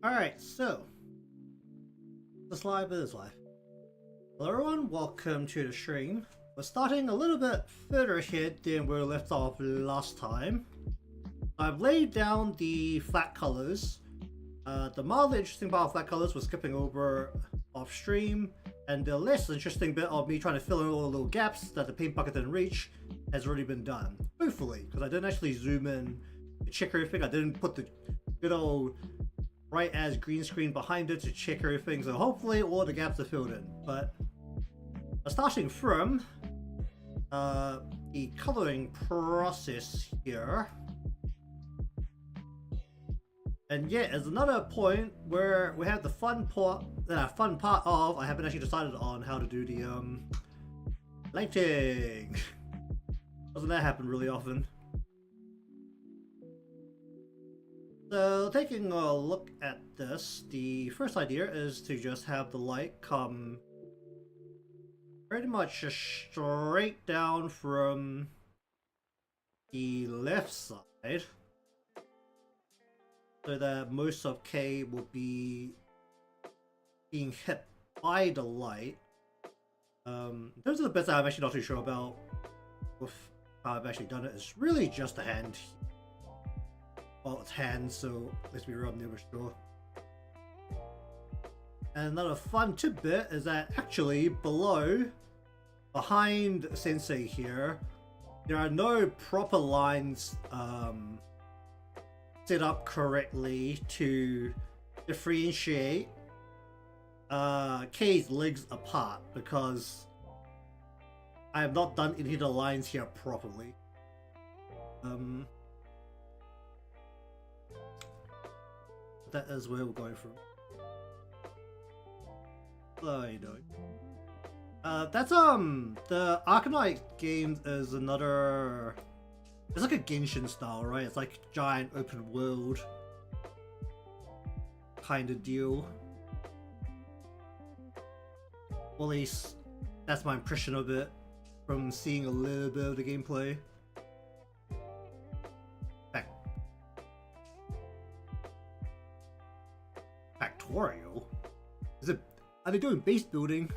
Alright, so this live is live. Hello everyone, welcome to the stream. We're starting a little bit further ahead than where we left off last time. I've laid down the flat colors. The mildly interesting part of flat colors was skipping over off stream, and the less interesting bit of me trying to fill in all the little gaps that the paint bucket didn't reach has already been done. Hopefully, because I didn't actually zoom in to check everything. I didn't put the good old bright as green screen behind it to check everything, so hopefully all the gaps are filled in. But starting from the coloring process here, and yeah, there's another point where we have the fun part of I haven't actually decided on how to do the lighting. Doesn't that happen really often? So taking a look at this, the first idea is to just have the light come pretty much just straight down from the left side, so that most of K will be being hit by the light. In terms of the bits that I'm actually not too sure about with how I've actually done it, it's really just a hand. Well, it's hands, so let's be real, I'm never sure. And another fun tidbit is that actually behind Sensei here, there are no proper lines set up correctly to differentiate K's legs apart, because I have not done any of the lines here properly. That is where we're going from. So you doing? That's the Arcanite game is another. It's like a Genshin style, right? It's like giant open world kind of deal. Well, at least that's my impression of it from seeing a little bit of the gameplay. Factorial? Is it? Are they doing base building?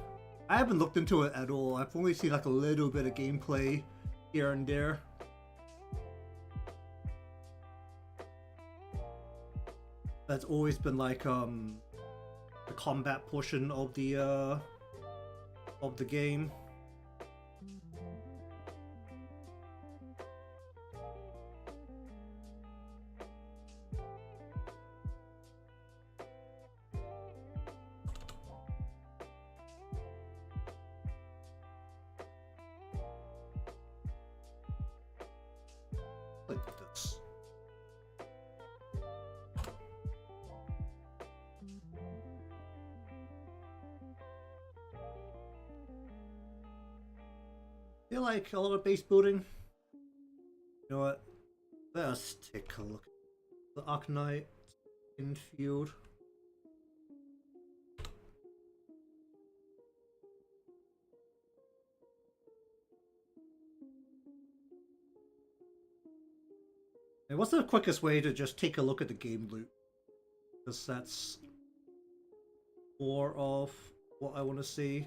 I haven't looked into it at all. I've only seen like a little bit of gameplay here and there. That's always been like the combat portion of the game. Feel like a lot of base building. You know what? Let's take a look at the Arcanite infield. And what's the quickest way to just take a look at the game loop? Because that's more of what I want to see.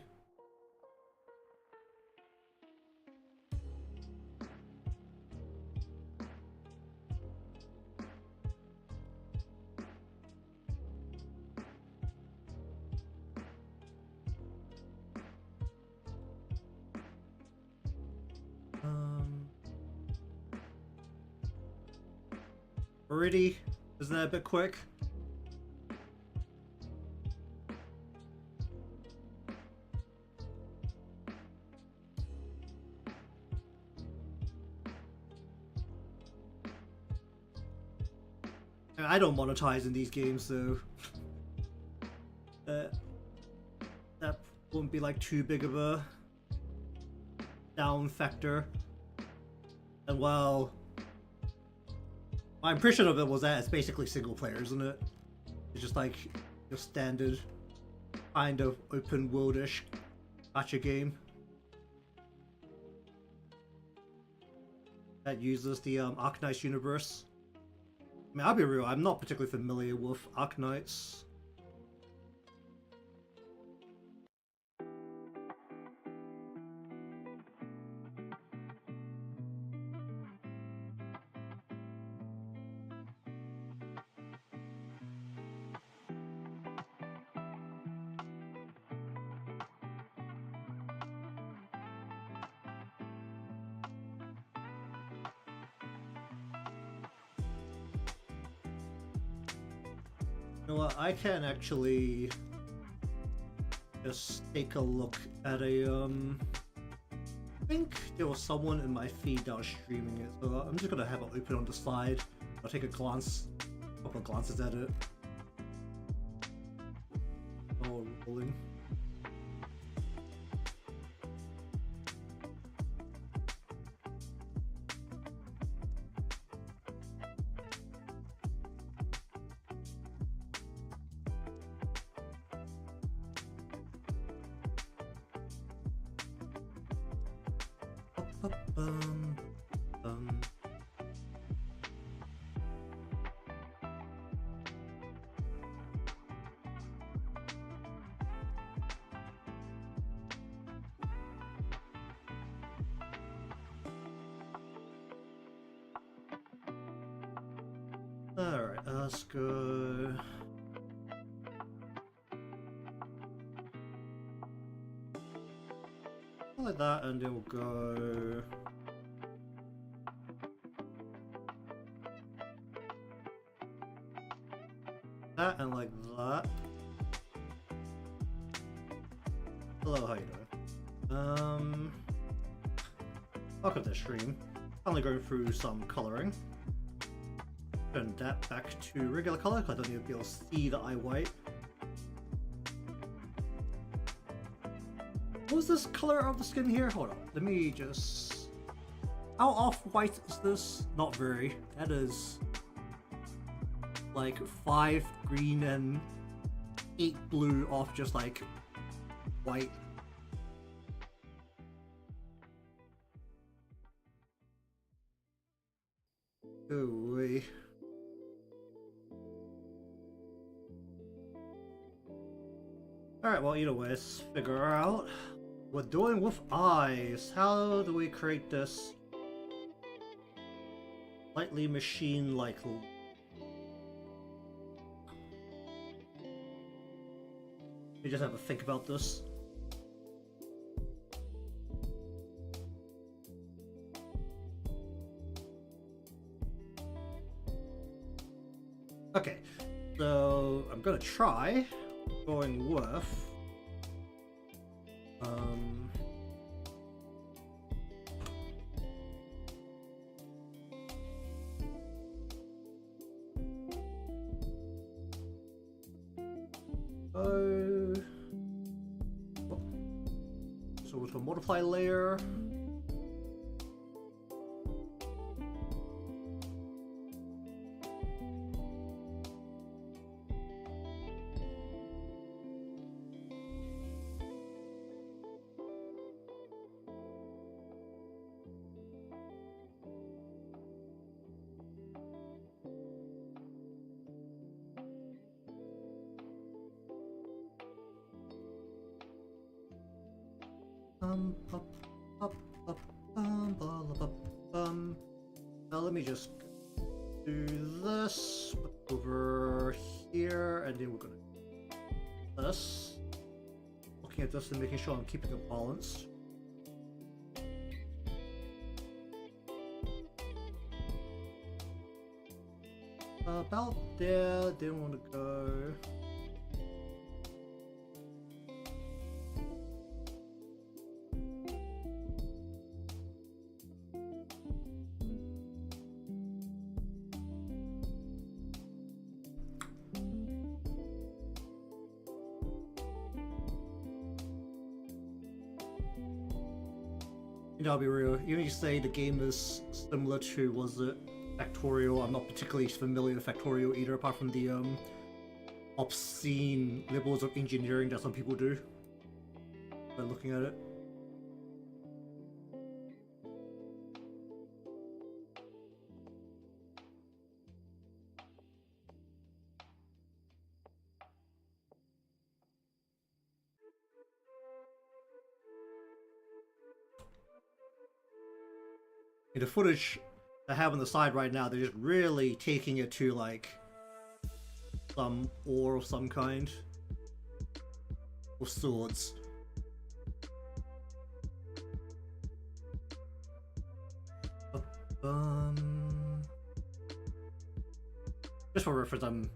Already? Isn't that a bit quick? I don't monetize in these games, so that won't be like too big of a down factor. And well, my impression of it was that it's basically single player, isn't it? It's just like your standard kind of open world-ish gacha game that uses the Arcanite universe. I mean, I'll be real, I'm not particularly familiar with Arknights. You know what, I can actually just take a look at a, I think there was someone in my feed that was streaming it, so I'm just gonna have it open on the side. I'll take a couple of glances at it. Oh, rolling. Bum, bum. Alright, let's go. Like that, and then we'll go. That and like that. Hello, how you doing? Welcome to the stream. Finally going through some coloring. Turn that back to regular color because I don't need to be able to see the eye white. What was this color of the skin here? Hold on, let me just... How off-white is this? Not very. That is... like 5 green and 8 blue off just like white. Ooh-wee. Alright, well either way, let's figure out what we're doing with eyes. How do we create this slightly machine-like? We just have to think about this. Okay, so I'm gonna try going with so with a multiply layer. Now let me just do this over here, and then we're gonna do this. Looking at this and making sure I'm keeping it balanced. About there, didn't want to go. You know, I'll be real. Even if you say the game is similar to, was it Factorial? I'm not particularly familiar with Factorial either, apart from the obscene levels of engineering that some people do by looking at it. In the footage I have on the side right now, they're just really taking it to like some ore of some kind. Or swords. Just for reference, I'm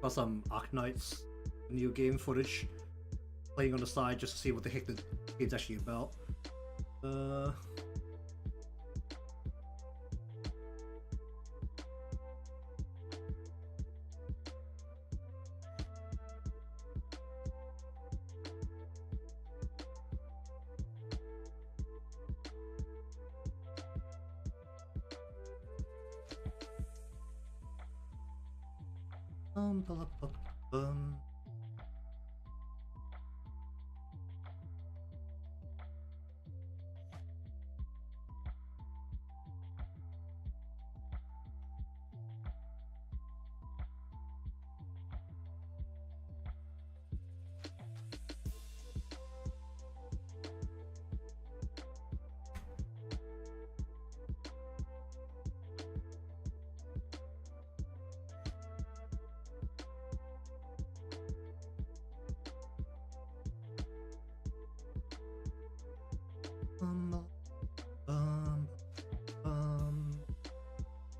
got some Arknights new game footage playing on the side just to see what the heck the game's actually about.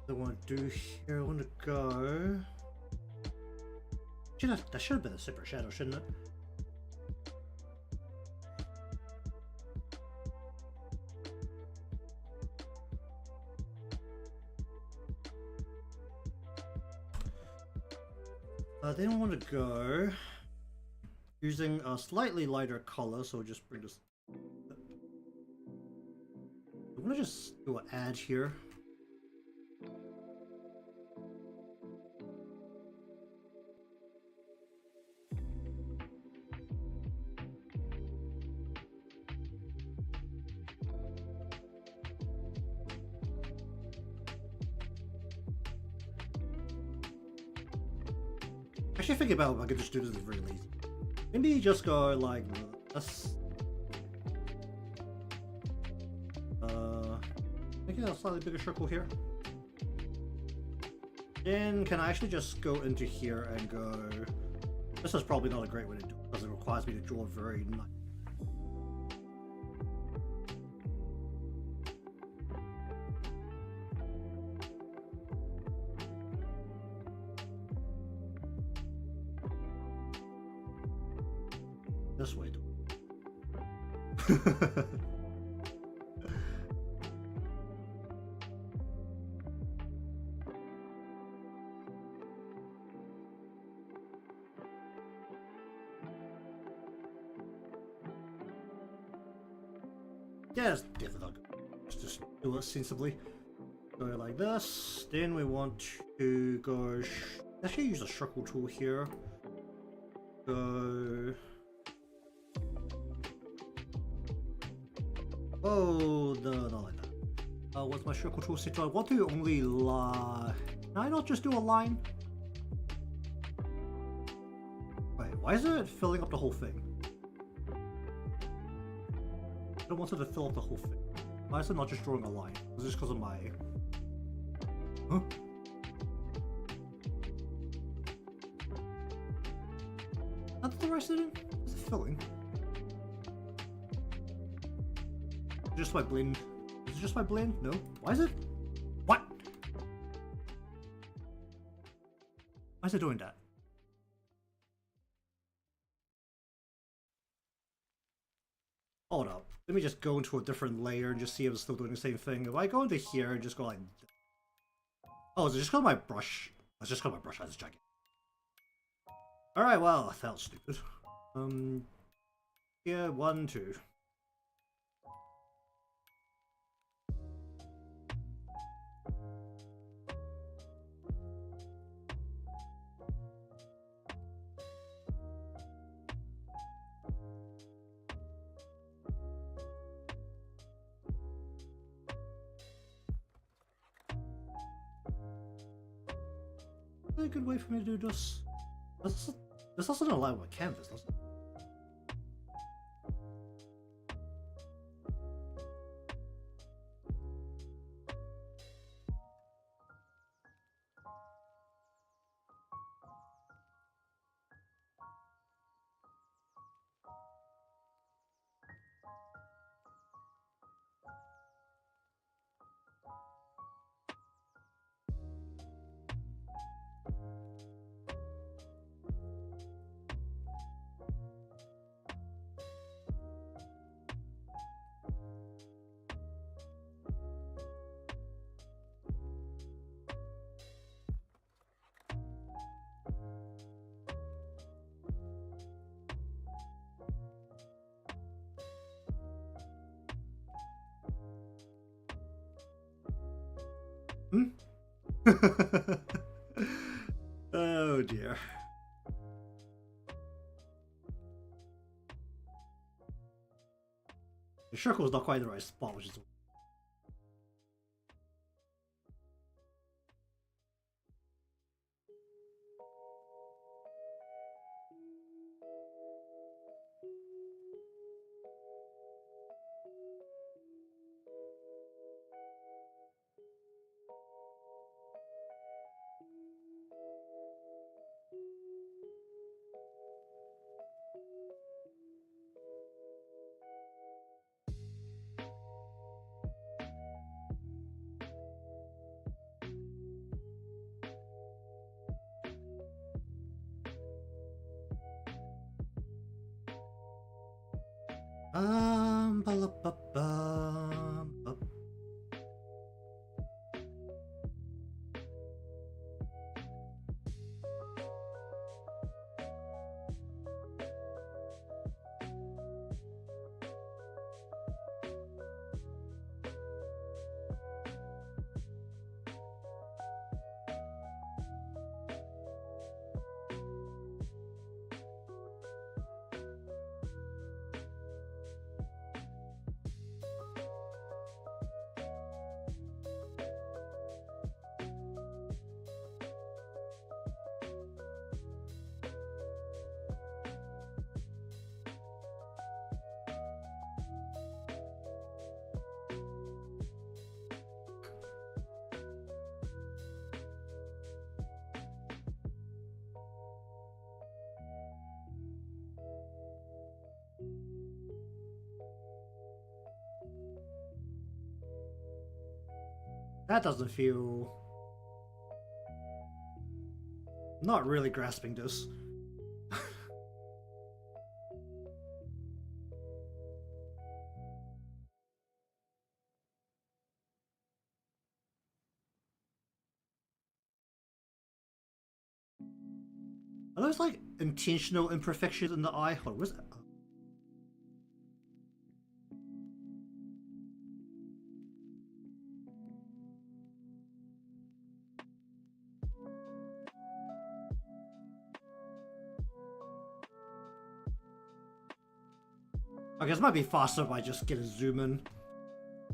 I want to do here. I want to go. That should have been a separate shadow, shouldn't it? I didn't want to go using a slightly lighter color, so we'll just bring this. I want to just do an add here. Actually, thinking about it, I could just do this really easy. Maybe just go like this. Make it a slightly bigger circle here. Then can I actually just go into here and go? This is probably not a great way to do it because it requires me to draw very nice. This way. Yeah, it's definitely not good. Let's just do it sensibly. Go like this. Then we want to go. Actually, use a circle tool here. Go. Oh, no, not like that. What's my circle tool set to? I want to only line. Can I not just do a line? Wait, why is it filling up the whole thing? I don't want it to fill up the whole thing. Why is it not just drawing a line? Is this because of my... Huh? That's the rest of it? Is it filling? Just my blend. Is it just my blend? No. Why is it? What? Why is it doing that? Hold up. Let me just go into a different layer and just see if it's still doing the same thing. If I go into here and just go like... Oh, is it just because my brush? It's just because my brush has gigantic. Alright, well, that was stupid. Yeah, 1, 2. A good way for me to do this. This doesn't align with canvas, does it? Hmm? Oh dear. The circle is not quite the right spot, which is. Ba-la-ba-bum, ba- That doesn't feel. Not really grasping this. Are those like intentional imperfections in the eye? Or was it? I guess it might be faster if I just get a zoom in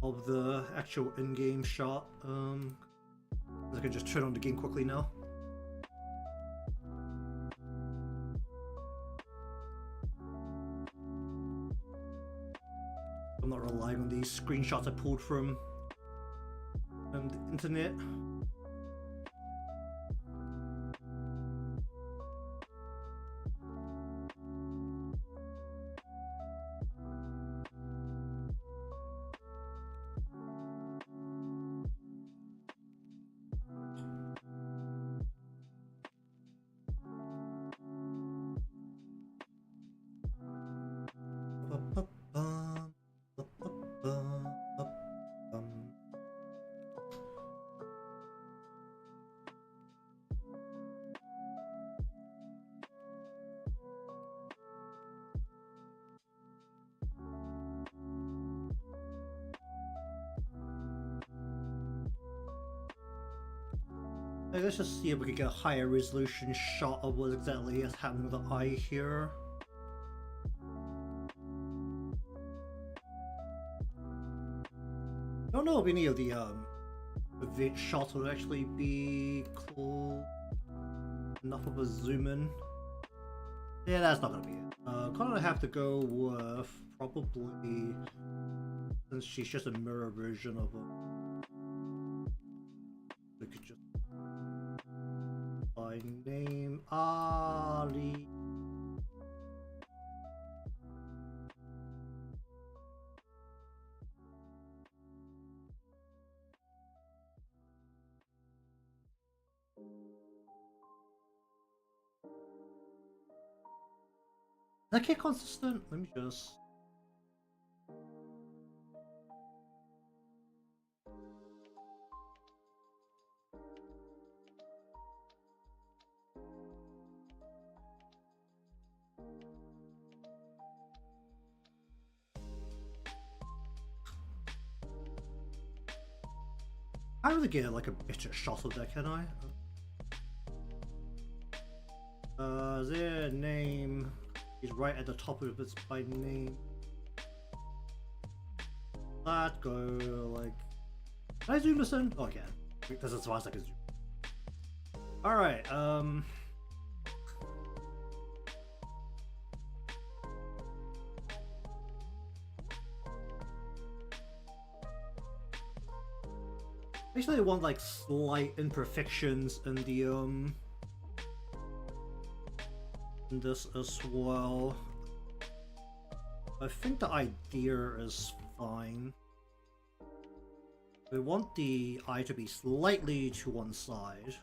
of the actual in-game shot. I can just turn on the game quickly now. I'm not relying on these screenshots I pulled from the internet. Hey, let's just see if we can get a higher resolution shot of what exactly is happening with the eye here. I don't know if any of the event shots would actually be cool enough of a zoom in. Yeah, that's not gonna be it. Gonna have to go with probably, since she's just a mirror version of her. We could just by name Ali. Is that kid consistent? Let me just. can't really get like a better shot of that, can I? Is there a name? He's right at the top of it by name. That go like. Can I zoom this in? Oh, I can. Because as far as I can zoom. Alright, basically I want like slight imperfections in the in this as well. I think the idea is fine. We want the eye to be slightly to one side.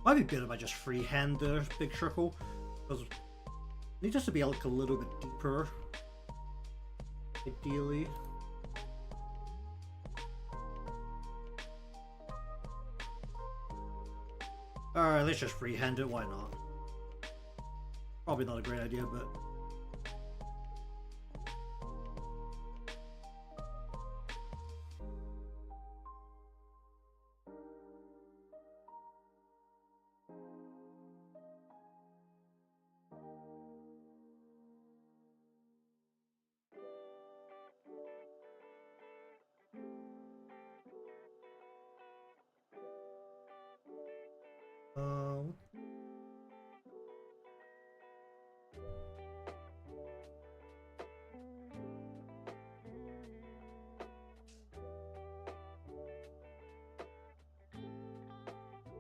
Might be better if I just freehand the big circle, because it needs just to be like a little bit deeper, ideally. Alright, let's just freehand it, why not? Probably not a great idea, but...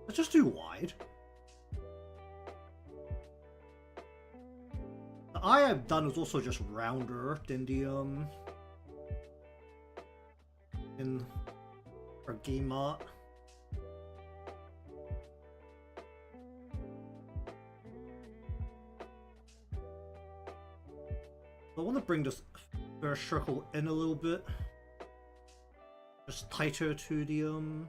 Let's just do wide. The eye I've done is also just rounder than the in our game art. I want to bring this first circle in a little bit, just tighter to the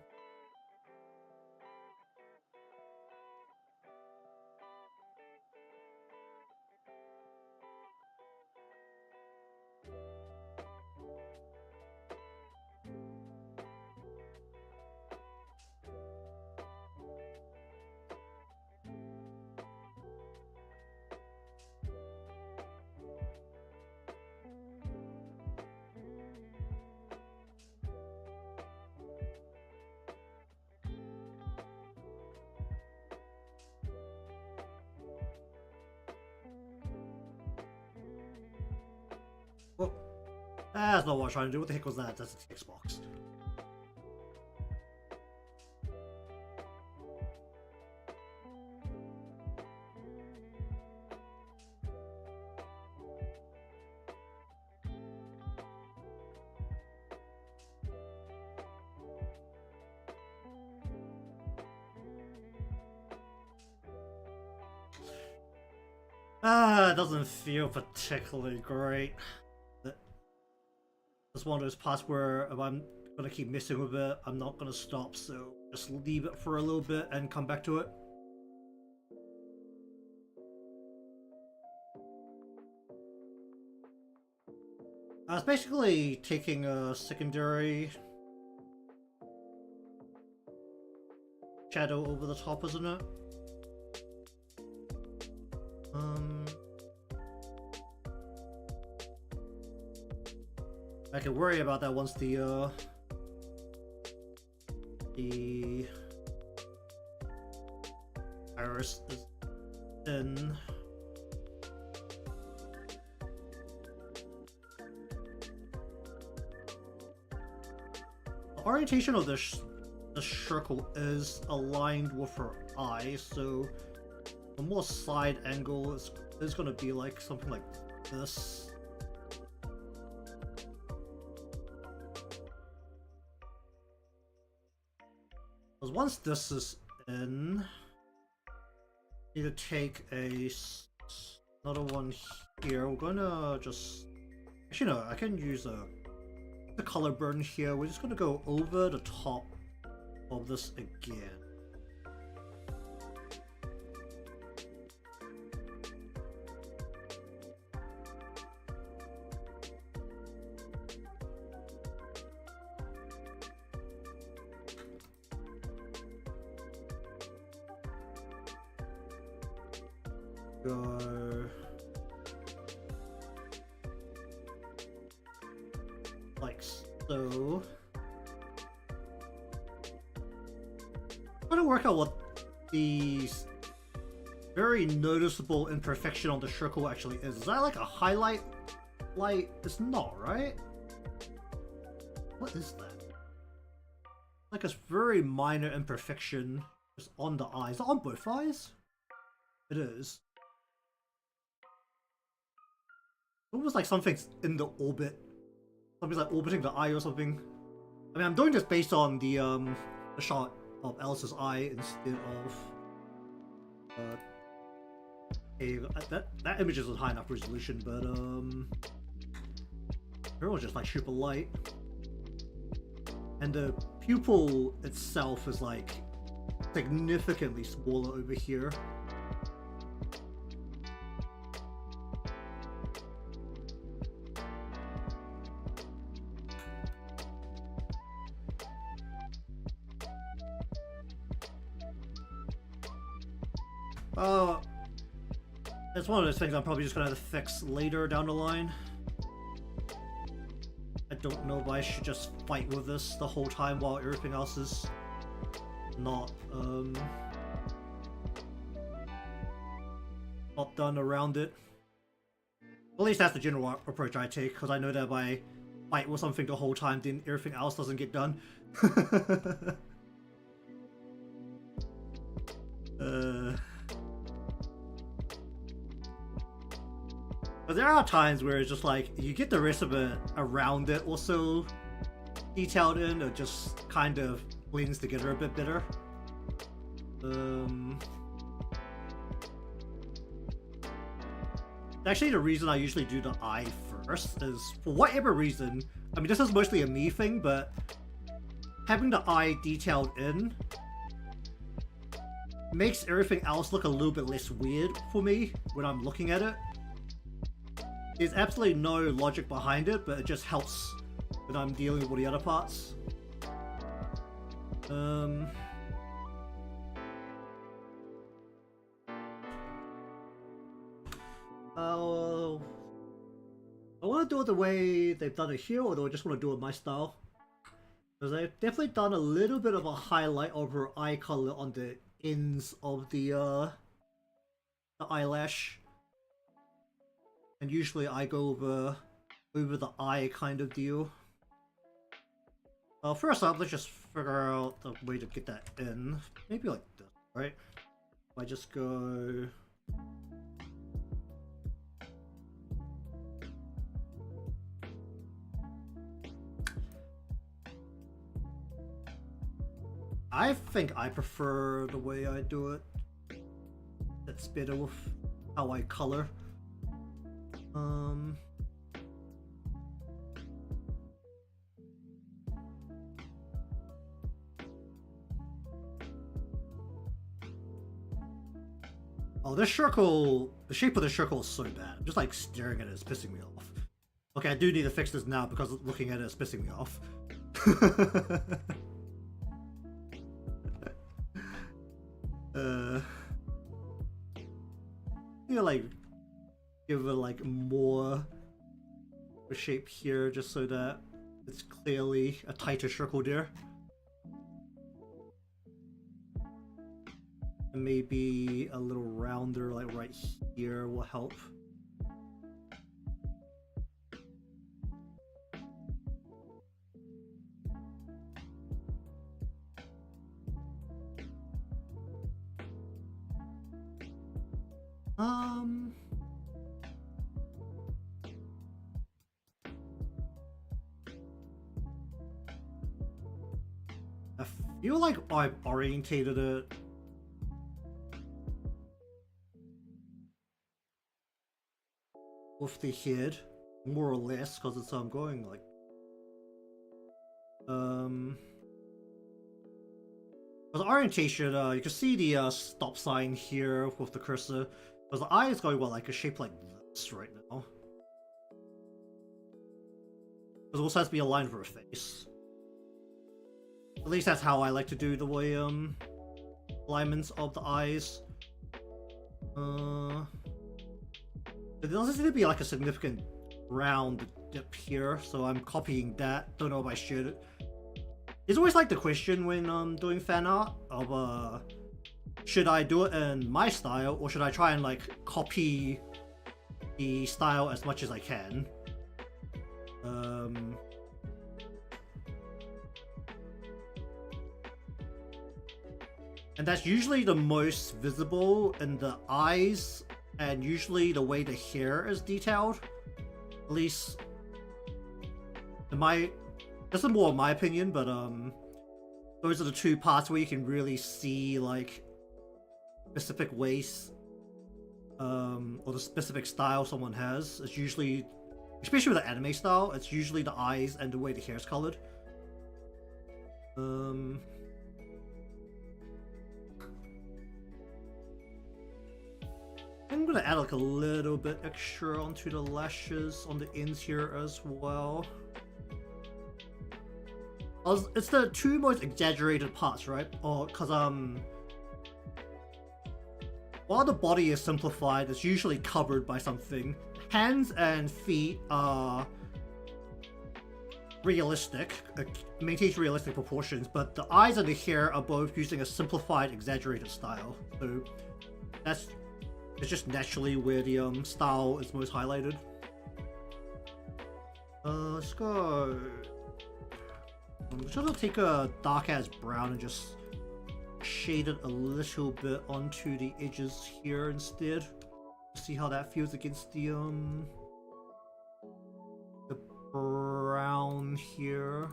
that's not what I was trying to do. What the heck was that? That's a text box. It doesn't feel particularly great. It's one of those parts where if I'm gonna keep messing with it, I'm not gonna stop, so just leave it for a little bit and come back to it. It's basically taking a secondary shadow over the top, isn't it? I can worry about that once the iris is in. The orientation of the circle is aligned with her eye, so a more side angle is going to be like something like this. Because once this is in, need to take another one here. We're gonna just actually no, I can use the color burn here. We're just gonna go over the top of this again. Go like so. I'm trying to work out what the very noticeable imperfection on the circle actually is. Is that like a highlight light? It's not, right? What is that? Like a very minor imperfection just on the eyes. Is that on both eyes? It is. Almost like something's in the orbit. Something's like orbiting the eye or something. I mean, I'm doing this based on the shot of Alice's eye instead of that image isn't high enough resolution, but everyone's just like super light, and the pupil itself is like significantly smaller over here. It's one of those things I'm probably just gonna have to fix later down the line. I don't know if I should just fight with this the whole time while everything else is not done around it. At least that's the general approach I take, because I know that if I fight with something the whole time, then everything else doesn't get done. But there are times where it's just like, you get the rest of it around it also detailed in, or just kind of blends together a bit better. Actually, the reason I usually do the eye first is, for whatever reason, I mean, this is mostly a me thing, but having the eye detailed in makes everything else look a little bit less weird for me when I'm looking at it. There's absolutely no logic behind it, but it just helps when I'm dealing with all the other parts. I want to do it the way they've done it here, or do I just want to do it my style? Because they've definitely done a little bit of a highlight of her eye color on the ends of the eyelash. And usually I go over the eye kind of deal. First up, let's just figure out the way to get that in. Maybe like this, right? If I just go... I think I prefer the way I do it. It's better with how I color. Oh, this circle, the shape of the circle is so bad. I'm just like staring at it, it's pissing me off. Okay, I do need to fix this now because looking at it is pissing me off. You know, like, give it like more a shape here just so that it's clearly a tighter circle there. And maybe a little rounder, like right here, will help. I feel like I've orientated it with the head, more or less, because it's going like for the orientation, you can see the stop sign here with the cursor, because the eye is going like a shape like this right now. It also has to be aligned with her face. At least that's how I like to do the way alignments of the eyes. There doesn't seem to be like a significant round dip here, so I'm copying that. Don't know if I should. It's always like the question when doing fan art of should I do it in my style or should I try and like copy the style as much as I can. And that's usually the most visible in the eyes and usually the way the hair is detailed. At least in my, this is more of my opinion, but those are the two parts where you can really see like specific ways or the specific style someone has. It's usually, especially with the anime style, it's usually the eyes and the way the hair is colored. I'm gonna add like a little bit extra onto the lashes on the ends here as well. It's the two most exaggerated parts, right? Or because while the body is simplified, it's usually covered by something. Hands and feet are realistic, maintains realistic proportions, but the eyes and the hair are both using a simplified, exaggerated style. So it's just naturally where the style is most highlighted. Let's go. I'm just gonna take a dark ass brown and just shade it a little bit onto the edges here instead. See how that feels against the brown here.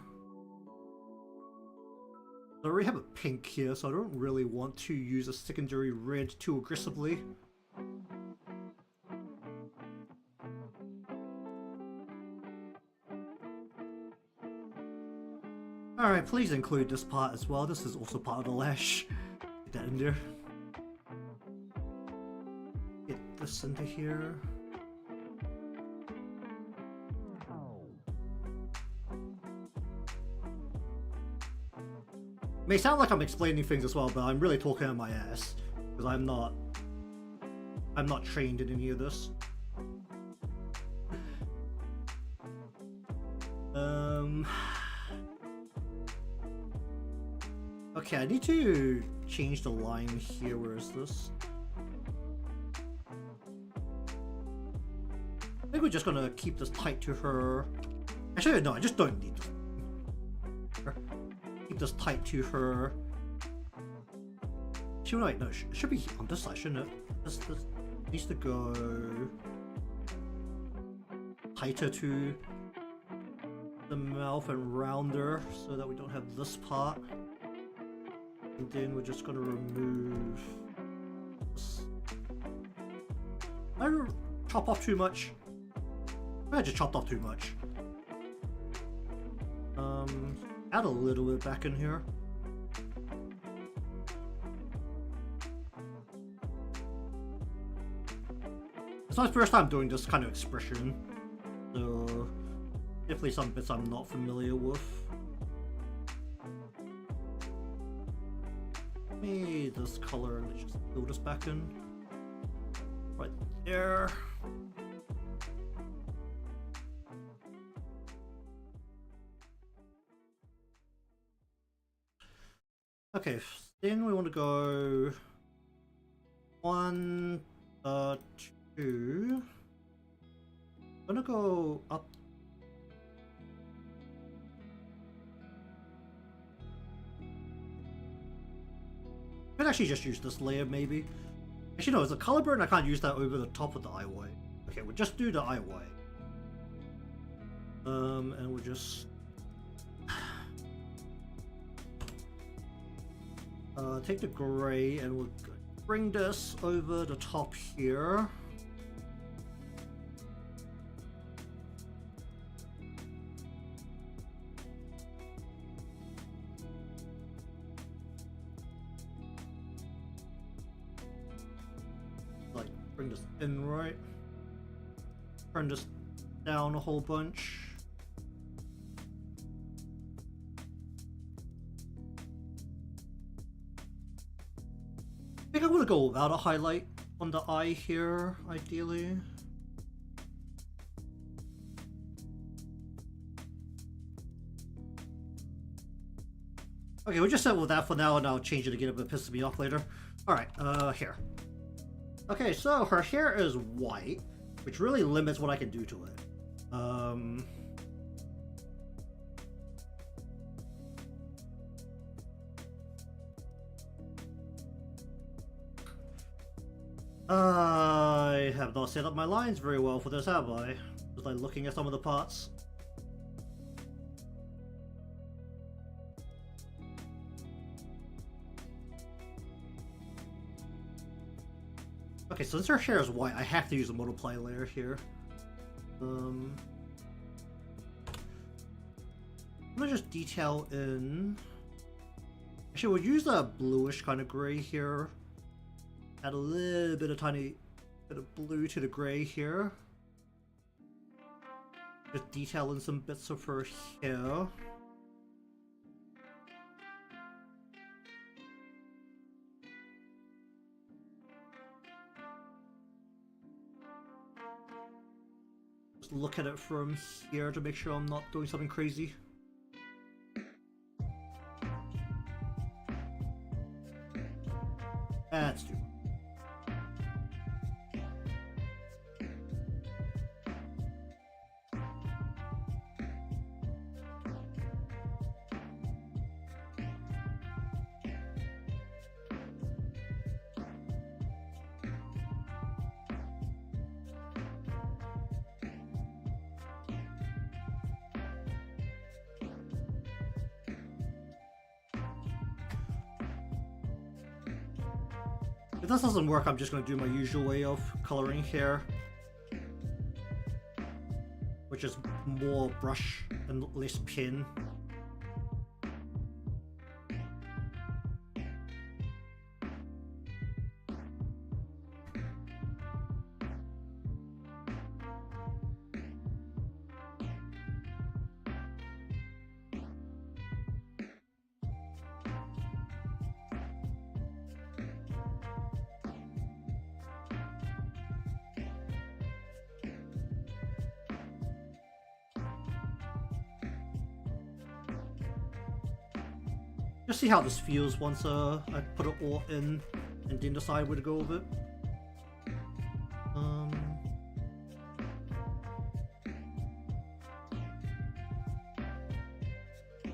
I already have a pink here, so I don't really want to use a secondary red too aggressively. Alright, please include this part as well. This is also part of the lash. Get that in there. Get this into here. It may sound like I'm explaining things as well, but I'm really talking on my ass. Because I'm not trained in any of this. Okay, I need to change the line here. Where is this? I think we're just gonna keep this tight to her. Actually, no, I just don't need this. Keep this tight to her. Actually, wait, no, it should be on this side, shouldn't it? This needs to go tighter to the mouth and rounder so that we don't have this part. And then we're just gonna remove this. I chop off too much. I just chopped off too much. Add a little bit back in here. It's my first time doing this kind of expression, so definitely some bits I'm not familiar with. Me this color and let's just fill this back in right there. Okay, then we want to go 1, 2. I'm gonna go up. I could actually just use this layer, maybe. Actually, no, it's a color burn. I can't use that over the top of the eye white. Okay, we'll just do the eye white. And we'll just Take the gray and we'll bring this over the top here. Like, bring this in right. Turn this down a whole bunch. I think I'm gonna go without a highlight on the eye here, ideally. Okay, we'll just settle with that for now, and I'll change it again if it pisses me off later. Alright, here. Okay, so her hair is white, which really limits what I can do to it. I have not set up my lines very well for this, have I? Just like looking at some of the parts. Okay, since her hair is white, I have to use a multiply layer here. I'm gonna just detail in. Actually, we'll use a bluish kind of gray here. Add a little bit of tiny bit of blue to the gray here. Just detail in some bits of her hair. Just look at it from here to make sure I'm not doing something crazy. That's too much. If this doesn't work, I'm just going to do my usual way of coloring hair, which is more brush and less pin. Just see how this feels once I put it all in and then decide where to go with it.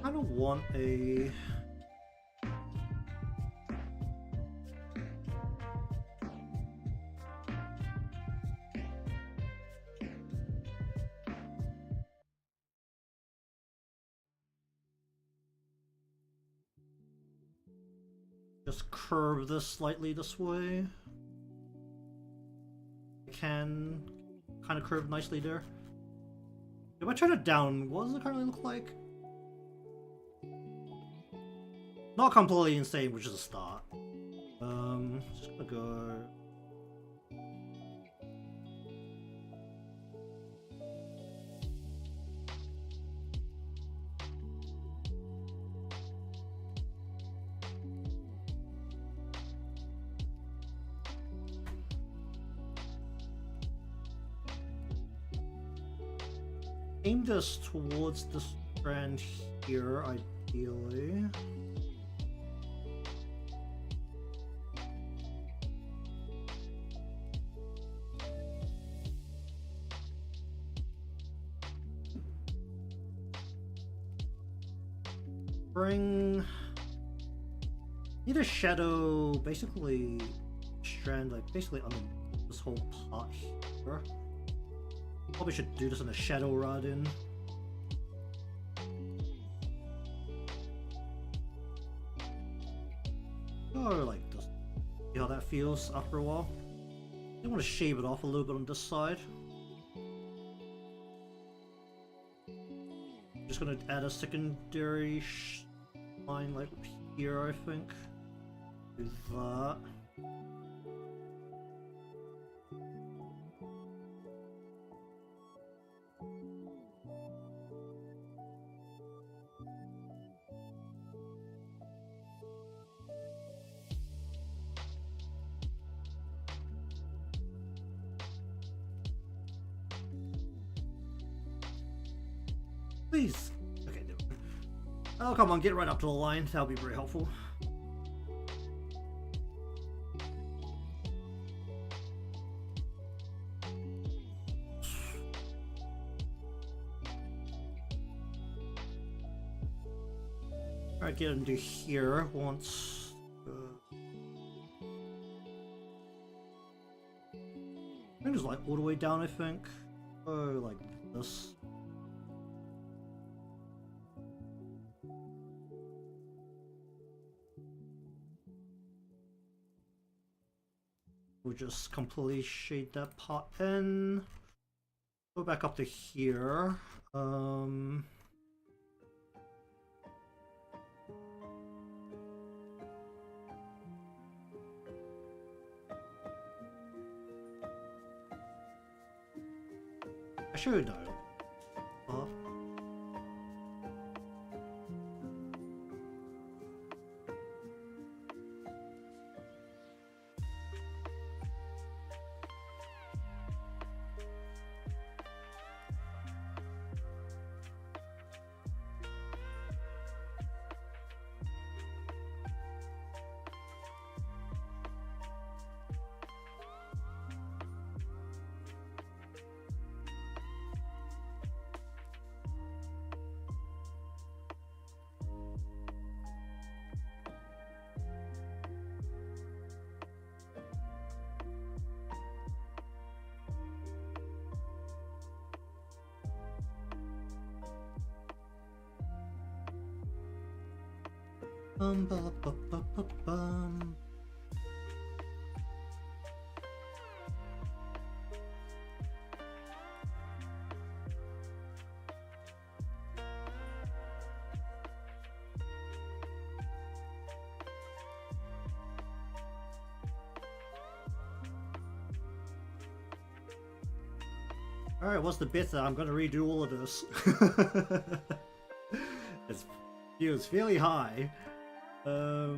I don't want a... Just curve this slightly this way. I can kind of curve nicely there. If I turn it down, what does it currently look like? Not completely insane, which is a start. Just gonna go. Aim this towards the strand here, ideally. Need a shadow, basically strand, like basically on this whole part here. Probably should do this in a shadow rather than... go like this. See how that feels after a while? I want to shave it off a little bit on this side. I'm just gonna add a secondary line like here, I think. Do that. Please. Okay, do it. Oh, come on, get right up to the line. That'll be very helpful. Alright, get into here once. I think it's like all the way down, I think. Oh, like this. We'll just completely shade that part in. Go back up to here. I should know. Ba, ba, ba, ba, bum. Alright, what's the bit that I'm gonna redo all of this? It feels fairly high. Ba,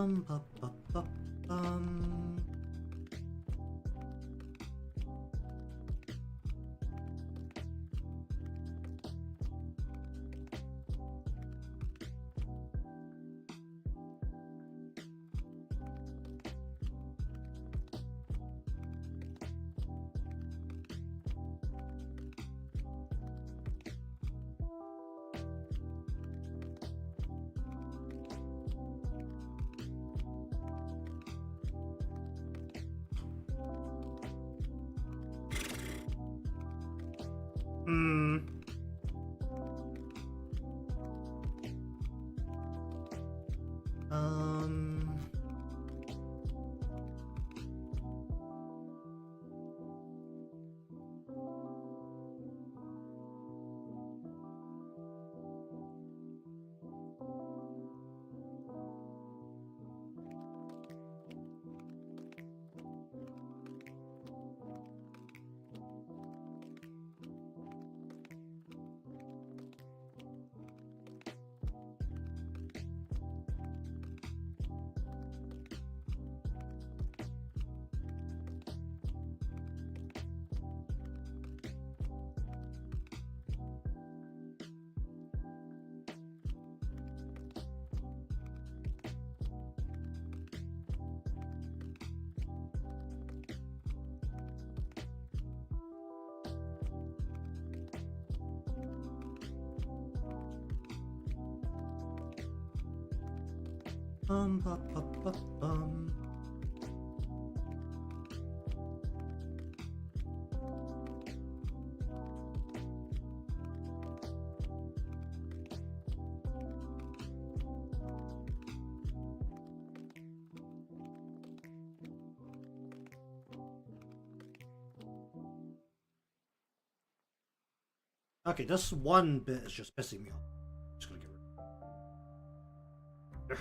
ba, ba, Ba, ba, ba, bum. Okay, this one bit is just pissing me off. Just gonna get rid of it.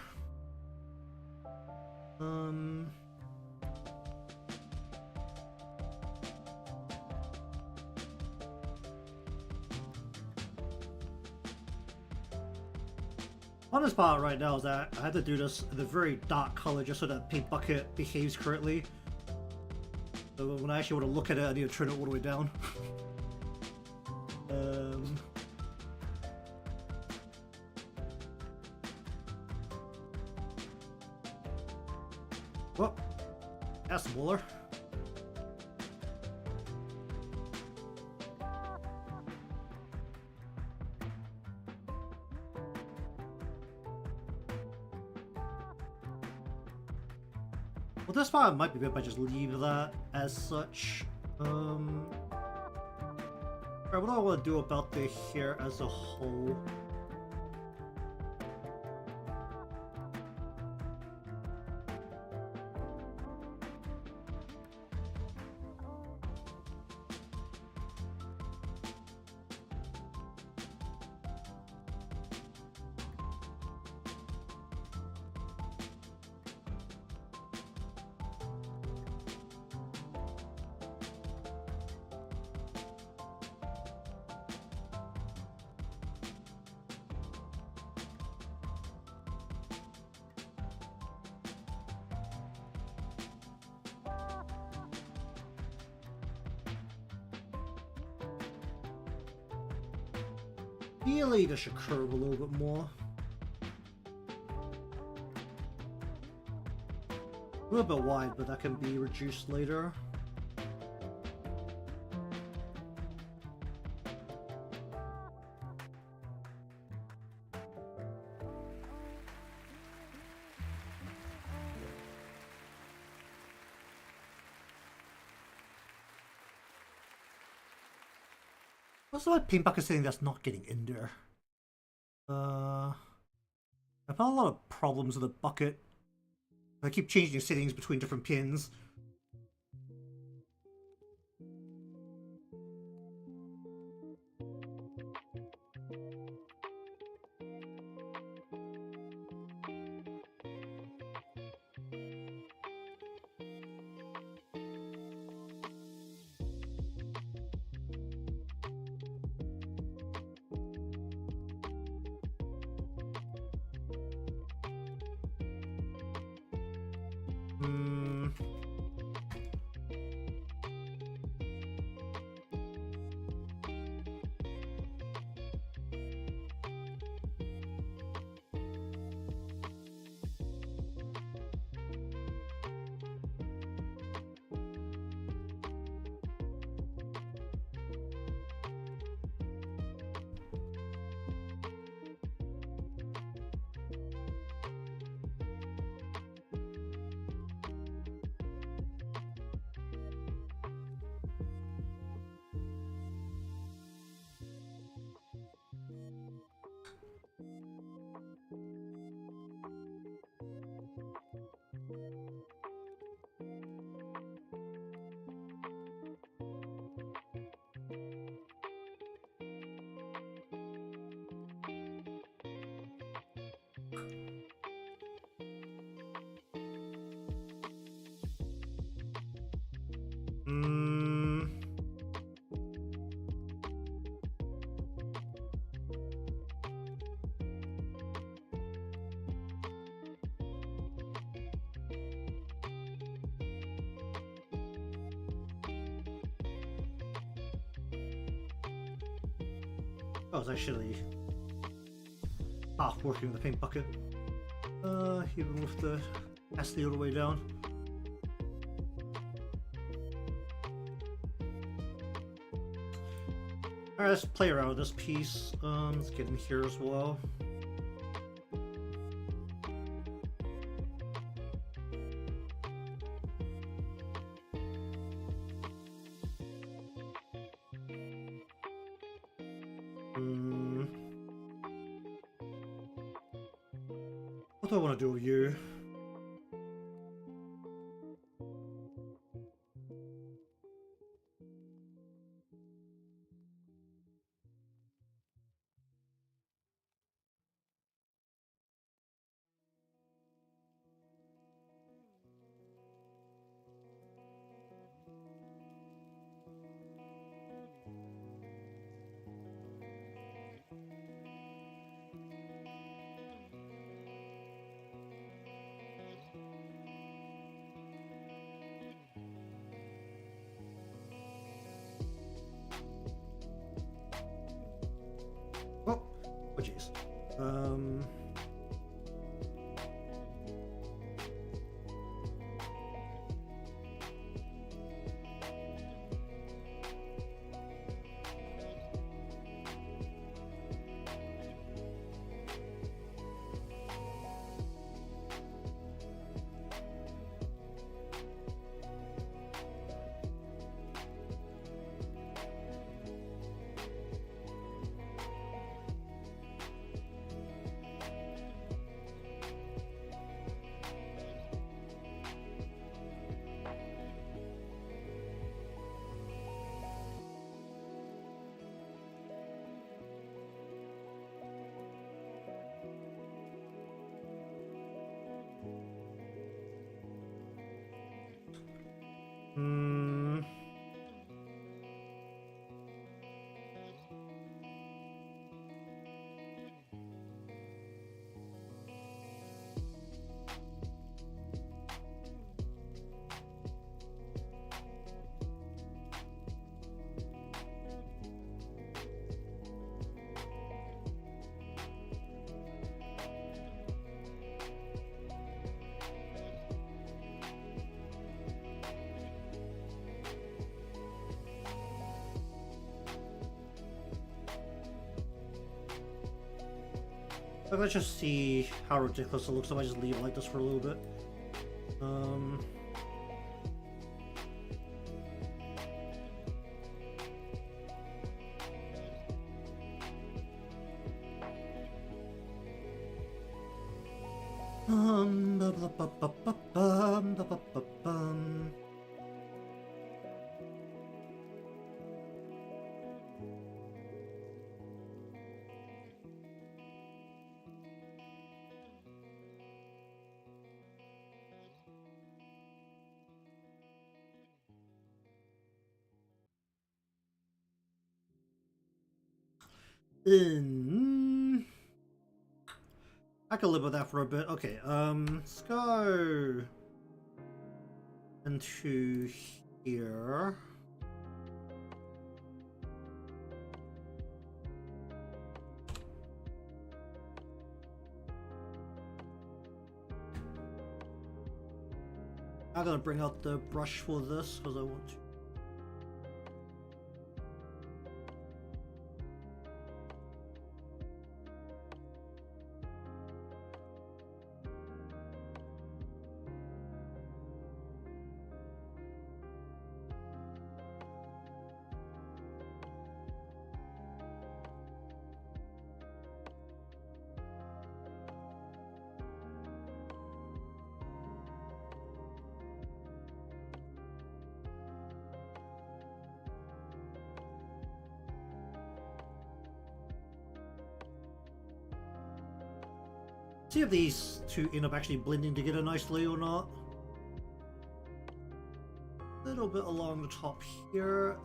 Honest part right now is that I have to do this in a very dark color just so that paint bucket behaves correctly. So when I actually want to look at it, I need to turn it all the way down. Well, that's smaller. Well, this part might be good if I just leave that as such. Alright, what do I want to do about the hair as a whole? Really, this should curve a little bit more. A little bit wide, but that can be reduced later. What's my paint bucket setting that's not getting in there? I've had a lot of problems with the bucket. I keep changing settings between different pins. I was actually half working with the paint bucket. Even with the opacity all the way down. Alright, let's play around with this piece. Let's get in here as well. Hmm. What do I want to do with you? Oh, oh jeez. Hmm. Let's just see how ridiculous it looks if I just leave it like this for a little bit. Ba ba ba ba ba bum, ba ba ba bum. Mm. I can live with that for a bit. Okay, let's go into here. I'm gonna bring out the brush for this because I want to. See if these two end up actually blending together nicely or not. A little bit along the top here.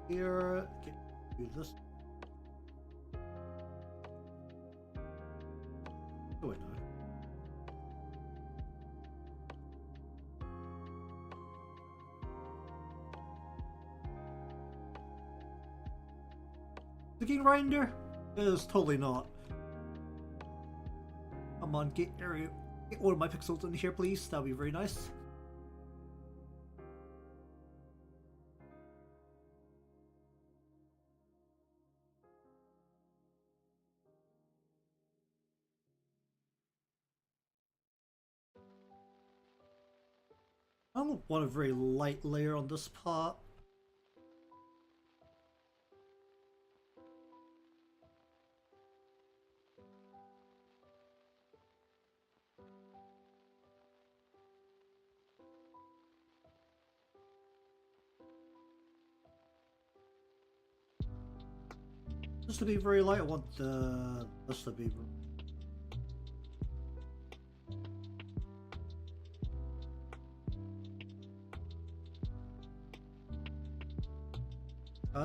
Here. Okay, do this. Oh, wait, no. Looking right in there? It is totally not. Come on, get one of my pixels in here, please. That'd be very nice. I don't want a very light layer on this part. this to be very light. I want this to be.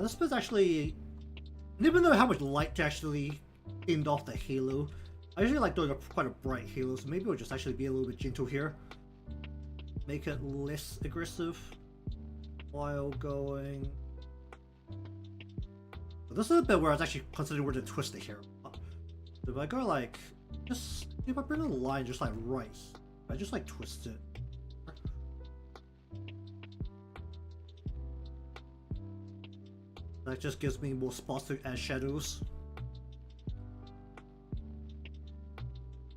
This bit's actually. I didn't even know how much light to actually end off the halo. I usually like doing quite a bright halo, so maybe we'll just actually be a little bit gentle here. Make it less aggressive while going. But this is a bit where I was actually considering where to twist it here. So if I go like, just if I bring a line just like right, I just like twist it. That just gives me more spots to add shadows.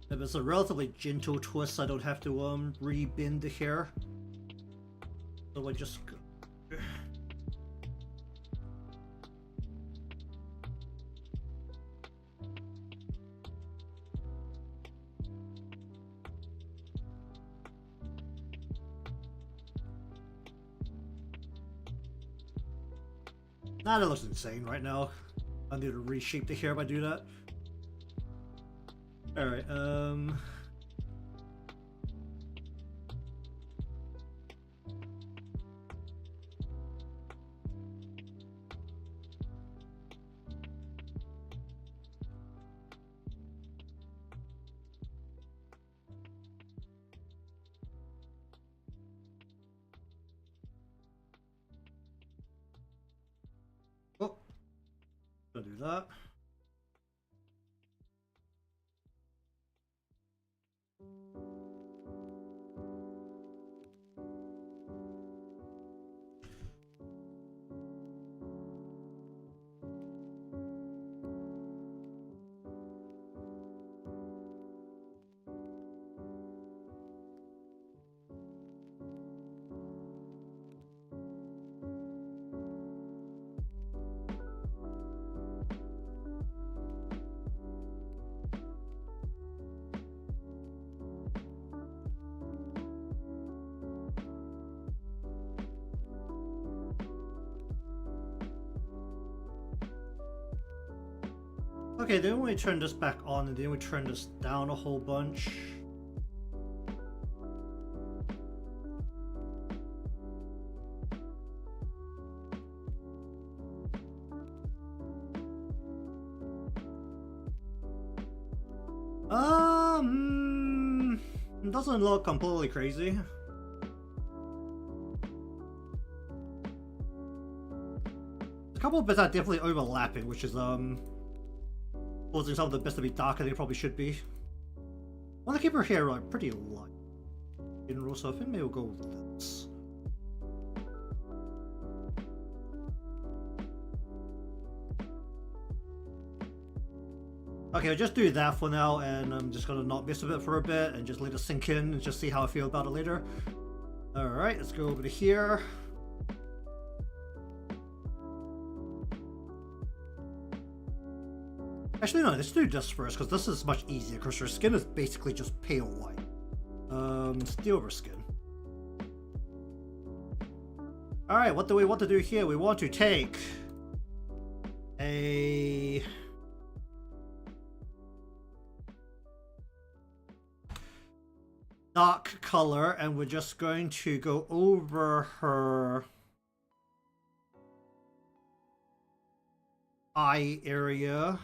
If it's a relatively gentle twist, I don't have to re-bend the hair. So I just go. Nah, that looks insane right now. I need to reshape the hair if I do that. Alright, oh, gonna do that. Okay, then we turn this back on and then we turn this down a whole bunch. It doesn't look completely crazy. A couple of bits are definitely overlapping, which is causing some of the bits to be darker than they probably should be. I want to keep her hair like pretty light in general, so I think maybe we'll go with this. Okay, I'll just do that for now, and I'm just gonna not mess with it for a bit and just let it sink in and just see how I feel about it later. Alright, let's go over to here. Actually, no, let's do this first, because this is much easier, because her skin is basically just pale white. Steal her skin. Alright, what do we want to do here? We want to take a dark color, and we're just going to go over her eye area.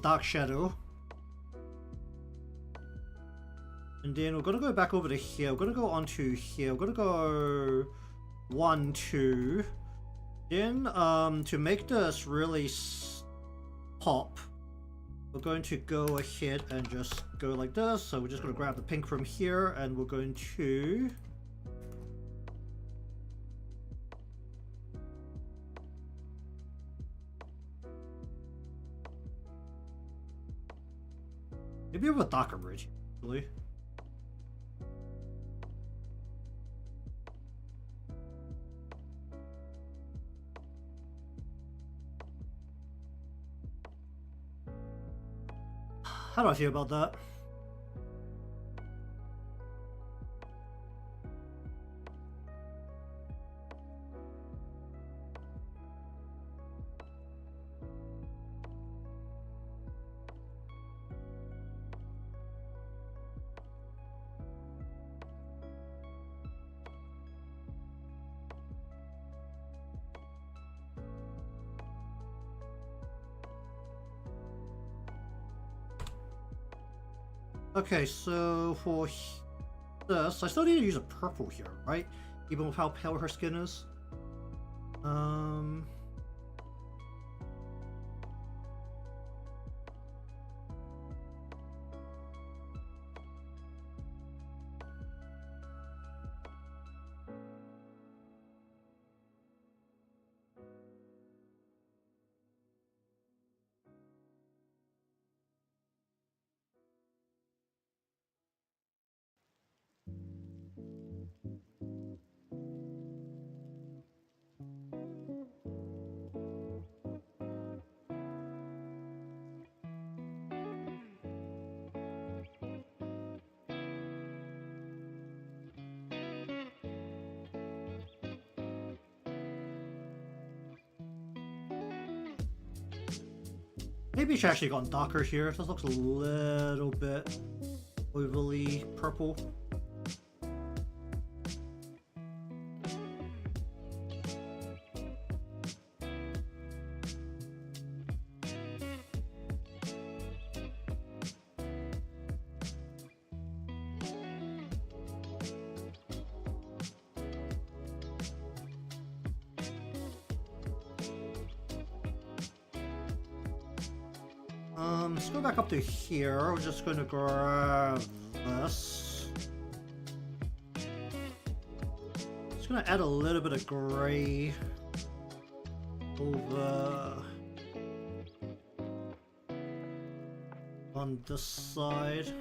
Dark shadow. And then we're gonna go back over to here. We're gonna go onto here. We're gonna go 1, 2. Then to make this really pop, we're going to go ahead and just go like this. So we're just gonna grab the pink from here, and we're going to maybe have a darker bridge, actually. How do I feel about that? Okay, so for this, I still need to use a purple here, right? Even with how pale her skin is. Maybe it's actually gotten darker here. This looks a little bit overly purple. Let's go back up to here. We're just going to grab this. Just going to add a little bit of gray over on this side.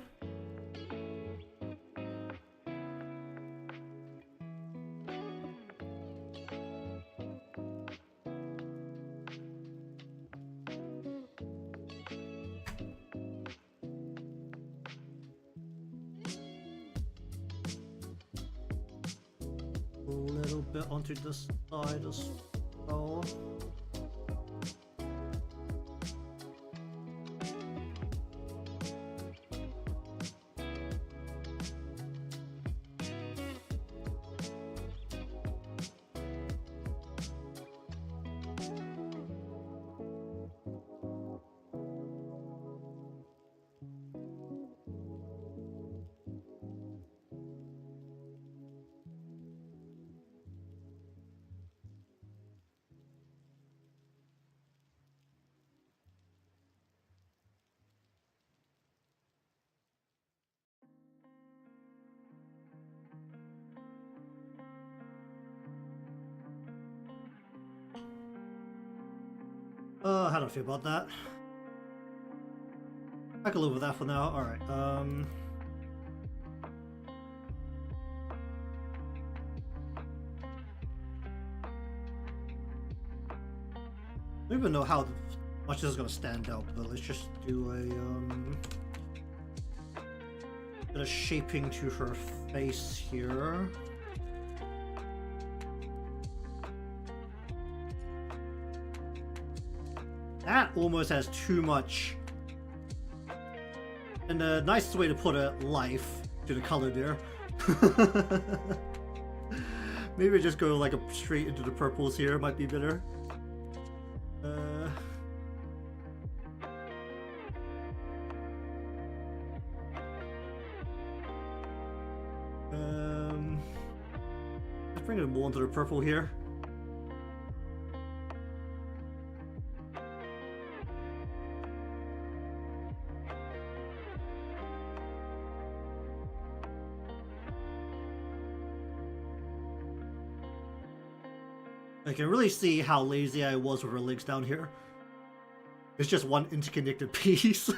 Bit onto this side as well. How do I feel about that? I can live with that for now. Alright, I don't even know how much this is gonna stand out, but let's just do a bit of shaping to her face here. That almost has too much, and the nicest way to put it, life to the color there. Maybe just go like straight into the purples here, might be better. Let's bring it more into the purple here. I can really see how lazy I was with her legs down here. It's just one interconnected piece.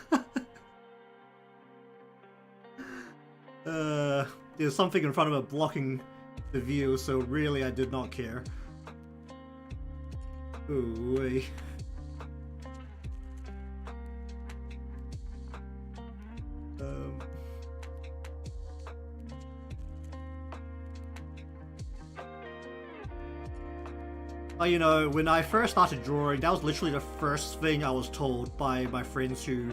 There's something in front of it blocking the view, so really I did not care. Ooh, You know, when I first started drawing, that was literally the first thing I was told by my friends who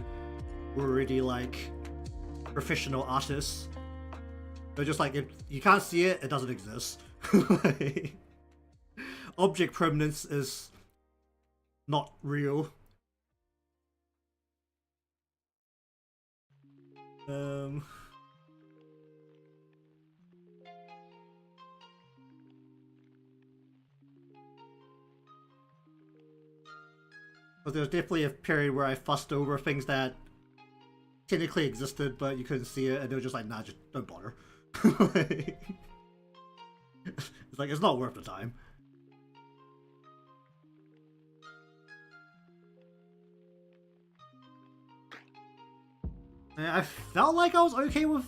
were already like professional artists. They're just like, if you can't see it, it doesn't exist. Like, object permanence is not real. But there was definitely a period where I fussed over things that technically existed, but you couldn't see it, and they were just like, nah, just don't bother. Like, it's like, it's not worth the time. And I felt like I was okay with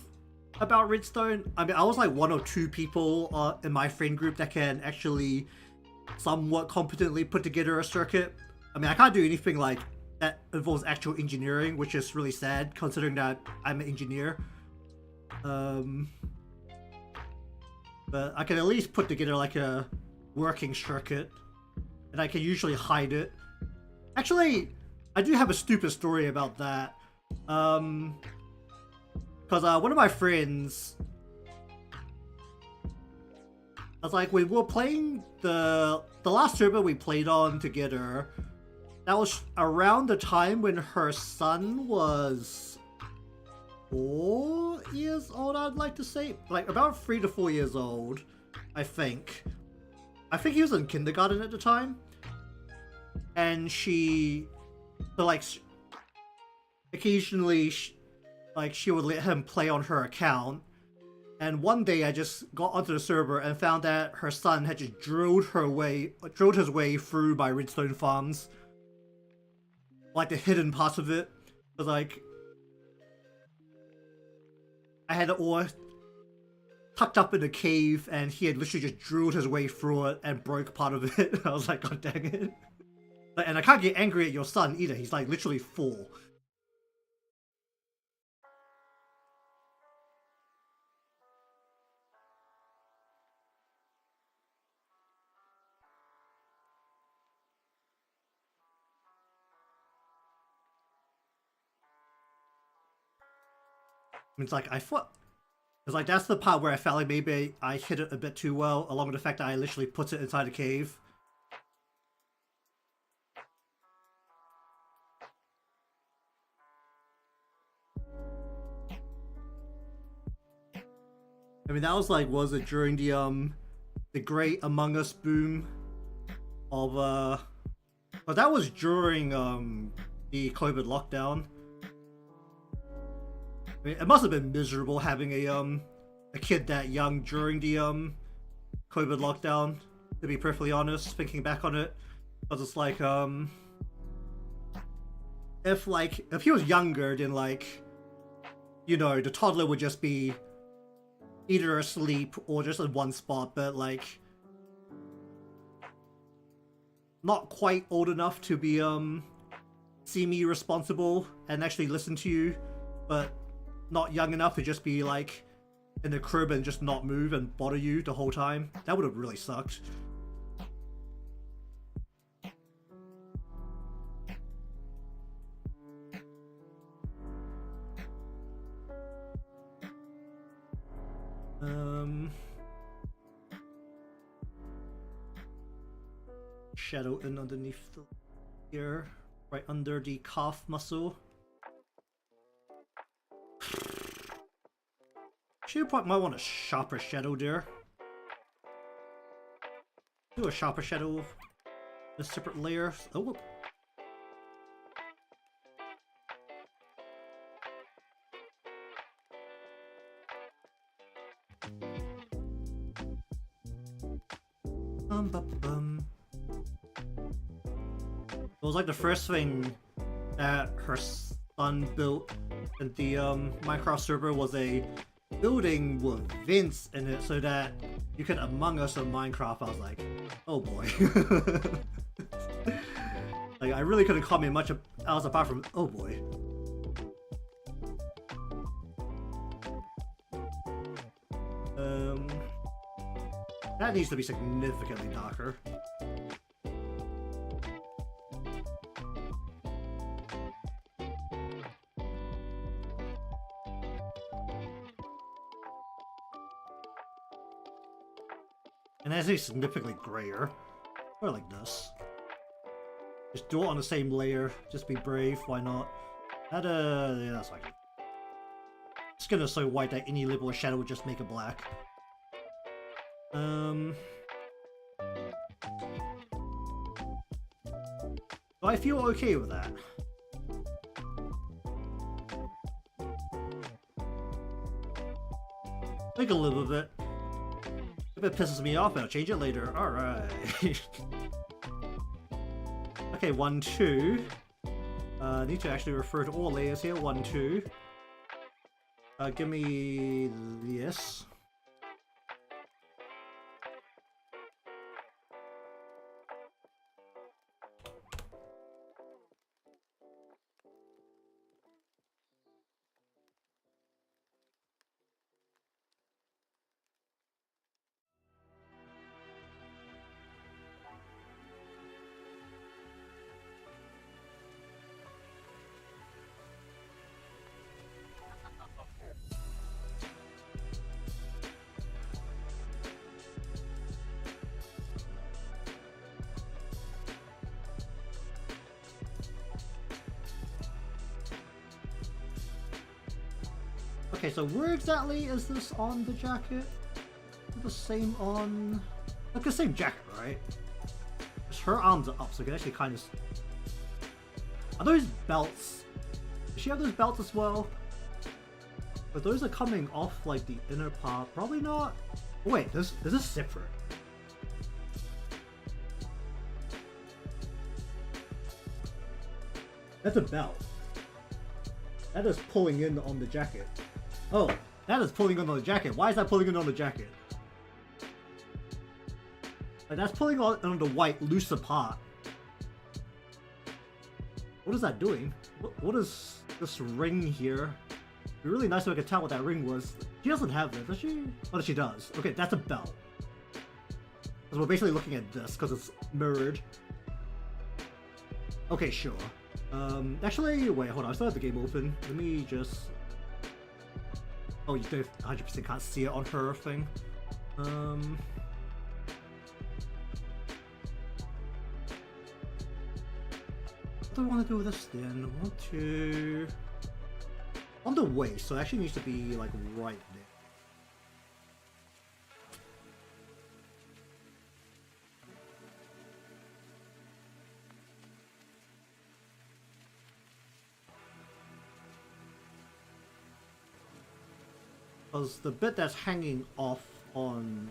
about Redstone. I mean, I was like one or two people in my friend group that can actually somewhat competently put together a circuit. I mean, I can't do anything like that involves actual engineering, which is really sad considering that I'm an engineer. But I can at least put together like a working circuit, and I can usually hide it. Actually, I do have a stupid story about that. Because one of my friends, I was like, we were playing the last server we played on together. That was around the time when her son was 4 years old, I'd like to say. Like, about 3 to 4 years old, I think. I think he was in kindergarten at the time. And she... So, like, occasionally, she would let him play on her account. And one day I just got onto the server and found that her son had just drilled his way through my redstone farms. Like the hidden parts of it. But like, I had it all tucked up in a cave, and he had literally just drilled his way through it and broke part of it. I was like, god dang it. And I can't get angry at your son either, he's like literally 4. It's like, I thought... It's like, that's the part where I felt like maybe I hit it a bit too well, along with the fact that I literally put it inside a cave. I mean, that was like, was it during the great Among Us boom of, but that was during, the COVID lockdown. I mean, it must have been miserable having a kid that young during the COVID lockdown, to be perfectly honest, thinking back on it. Because it's like, if he was younger, then like, you know, the toddler would just be either asleep or just in one spot, but like, not quite old enough to be semi-responsible and actually listen to you, but not young enough to just be like in the crib and just not move and bother you the whole time. That would have really sucked. Shadow in underneath the ear, right under the calf muscle. She probably might want a sharper shadow there. Do a sharper shadow, a separate layer. Oh. It was like the first thing that her son built in the Minecraft server was a building with vents in it so that you could Among Us in Minecraft. I was like, oh boy. Like, I really couldn't comment much else apart from, oh boy. That needs to be significantly darker. And that's a significantly grayer. Or like this. Just do it on the same layer. Just be brave. Why not? Yeah, that's fine. Skin is so white that any level of shadow would just make it black. So I feel okay with that. Think a little bit. If it pisses me off, I'll change it later. Alright. Okay, 1, 2. Need to actually refer to all layers here. 1, 2. Give me this. Okay, so where exactly is this on the jacket? The same on... Like the same jacket, right? Just her arms are up, so you can actually kind of... Are those belts? Does she have those belts as well? But those are coming off like the inner part. Probably not. Oh, wait, this is separate. That's a belt. That is pulling in on the jacket. Oh, that is pulling in on the jacket. Why is that pulling in on the jacket? Like, that's pulling on the white looser part. What is that doing? What is this ring here? It'd be really nice if I could tell what that ring was. She doesn't have that, does she? Oh, she does. Okay, that's a belt. Because we're basically looking at this because it's mirrored. Okay, sure. Actually, wait, hold on. I still have the game open. Let me just... Oh, you 100% can't see it on her thing. What do I want to do with this then? I want to... On the waist, so it actually needs to be like right there. Because the bit that's hanging off on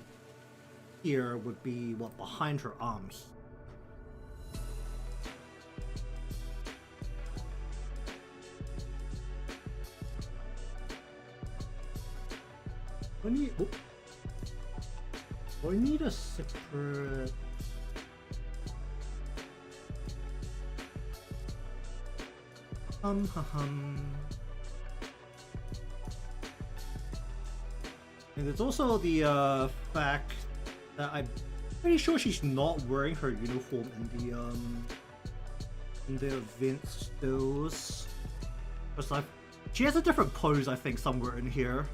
here would be, what, behind her arms. We need a separate... And there's also the fact that I'm pretty sure she's not wearing her uniform in the event stills. She has a different pose, I think, somewhere in here.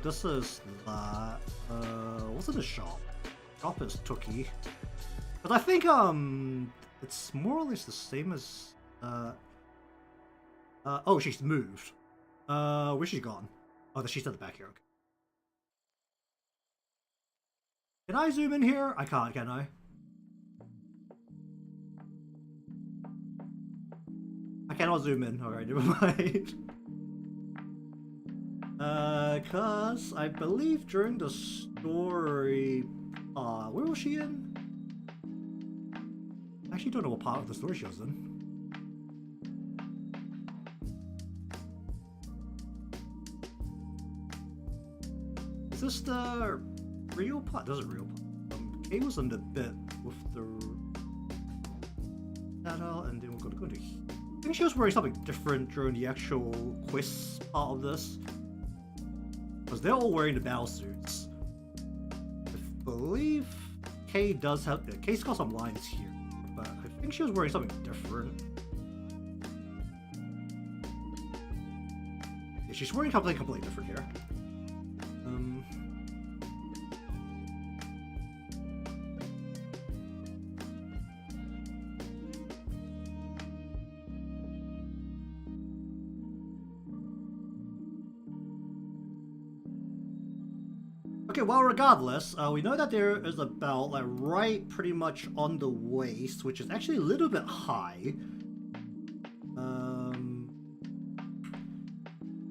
This is that. What's in the shop? Shop is Tookie. But I think it's more or less the same as oh, she's moved. Where's she gone? Oh, she's at the back here. Okay. Can I zoom in here? I can't, can I? I cannot zoom in. Alright, never mind. Cause I believe during the story... where was she in? I actually don't know what part of the story she was in. Is this the real part? This is real part. Kay was in the bit with the data, and then we're gonna go to. I think she was wearing something different during the actual quest part of this, because they're all wearing the battle suits. I believe Kay does have. Kay's got some lines here, but I think she was wearing something different. Yeah, she's wearing something completely different here. Okay, well, regardless, we know that there is a belt, like, right pretty much on the waist, which is actually a little bit high.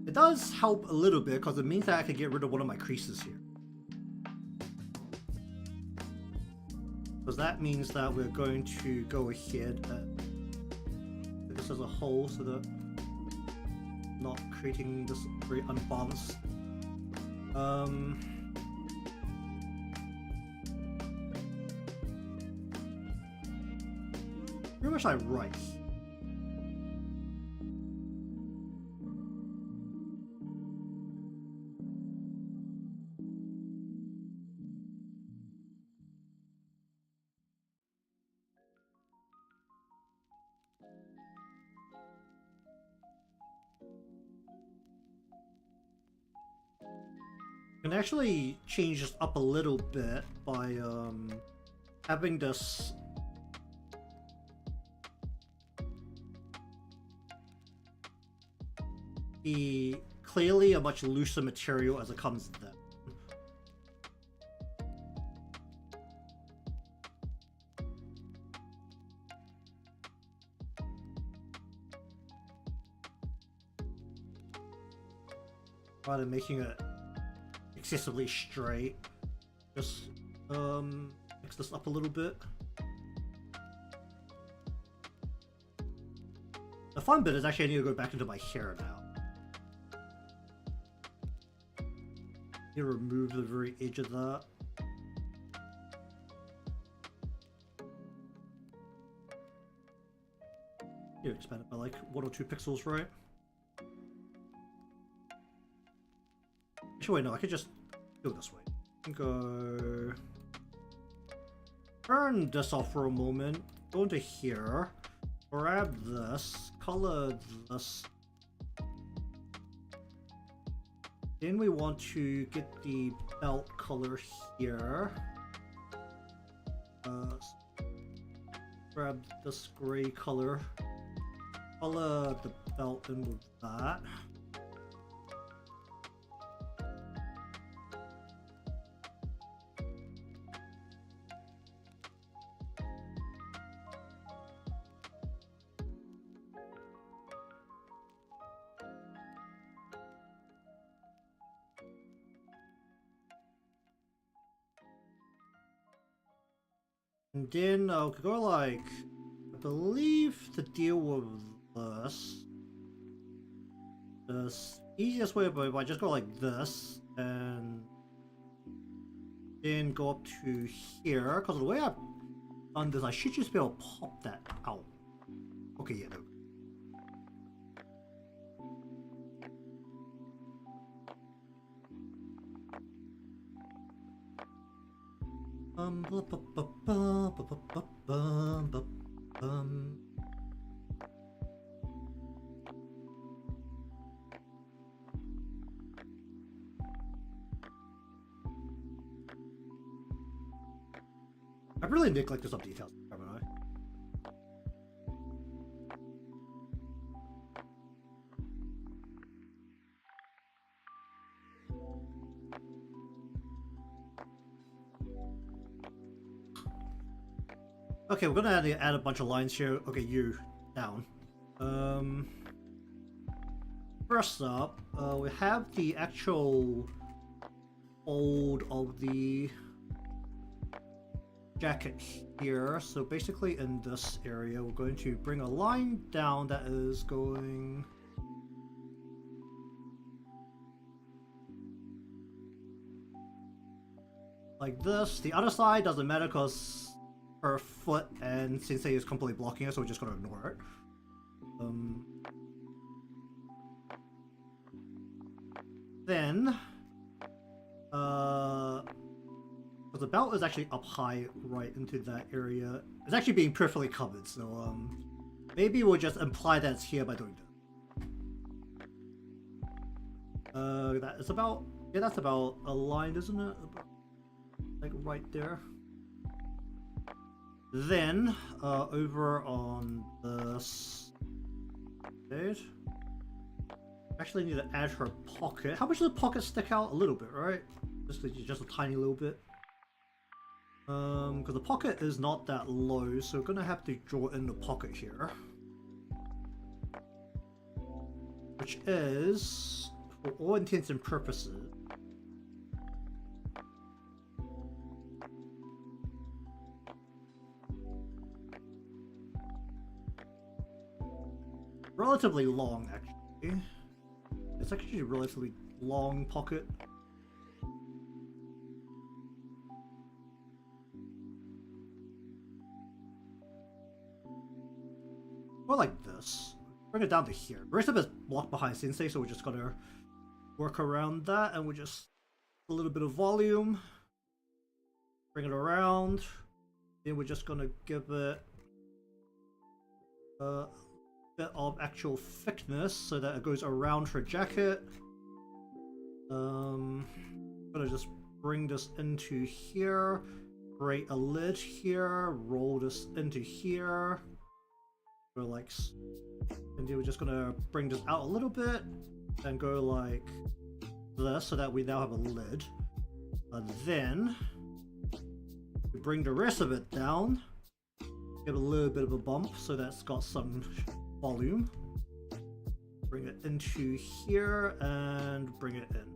It does help a little bit, because it means that I can get rid of one of my creases here. Because that means that we're going to go ahead and put this as a hole, so that not creating this very unbalanced. Pretty much like right. Can actually change this up a little bit by having this be clearly a much looser material as it comes to that. Rather than making it excessively straight, just mix this up a little bit. The fun bit is actually I need to go back into my hair now. You remove the very edge of that. You expand it by like 1 or 2 pixels, right? Actually, wait, no, I could just go this way. Go. Turn this off for a moment. Go into here. Grab this. Color this. Then we want to get the belt color here. Grab this gray color. Color the belt in with that. And then I'll go like, I believe to deal with this, the easiest way would be I just go like this, and then go up to here, because the way I've done this, I should just be able to pop that out. Okay, yeah, no. I really neglected some details, haven't I? Okay, we're gonna add a bunch of lines here. Okay, you down. First up, we have the actual fold of the jacket here. So basically in this area, we're going to bring a line down that is going like this. The other side doesn't matter because her foot and Sensei is completely blocking it, so we're just gonna ignore it. Then, because the belt is actually up high right into that area, it's actually being perfectly covered, so maybe we'll just imply that it's here by doing that. That is about, yeah, that's about aligned, isn't it? Like right there. Then, over on this page, actually need to add her pocket. How much does the pocket stick out? A little bit, right? just a tiny little bit. Because the pocket is not that low, so we're gonna have to draw in the pocket here. Which is, for all intents and purposes, relatively long, actually. It's actually a relatively long pocket. Or like this. Bring it down to here. The rest of it's blocked behind Sensei, so we're just gonna work around that, and we just a little bit of volume. Bring it around. Then we're just gonna give it a bit of actual thickness so that it goes around her jacket. Gonna just bring this into here, create a lid here, roll this into here. Go like, and then we're just gonna bring this out a little bit and go like this so that we now have a lid. And then we bring the rest of it down, give it a little bit of a bump so that's got some volume. Bring it into here and bring it in.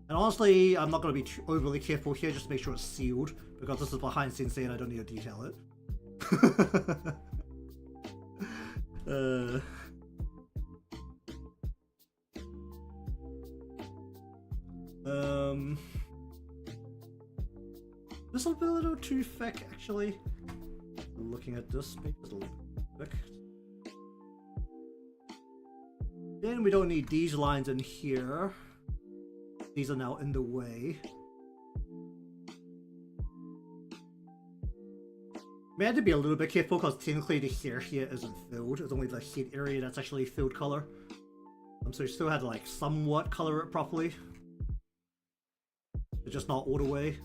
And honestly, I'm not going to be too overly careful here, just to make sure it's sealed, because this is behind Sensei and I don't need to detail it. This will be a little too thick, actually. Looking at this, maybe it's a little bit thick. Then we don't need these lines in here. These are now in the way. We had to be a little bit careful because technically the hair here isn't filled. It's only the head area that's actually filled color. So we still had to like somewhat color it properly. But just not all the way.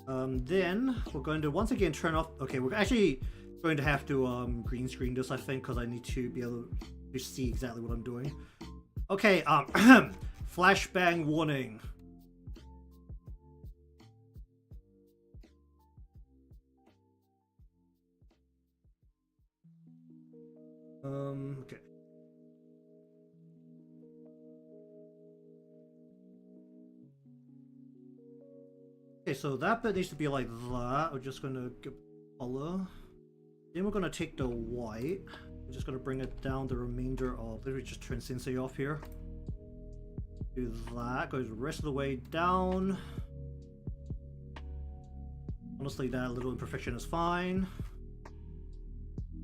Then we're going to once again turn off. Okay, we're actually going to have to green screen this, I think, because I need to be able to see exactly what I'm doing. Okay, flashbang warning. Okay. Okay, so that bit needs to be like that. We're just gonna give color. Then we're gonna take the white. We're just gonna bring it down the remainder of. Let me just turn Sensei off here. Do that. Goes the rest of the way down. Honestly, that little imperfection is fine.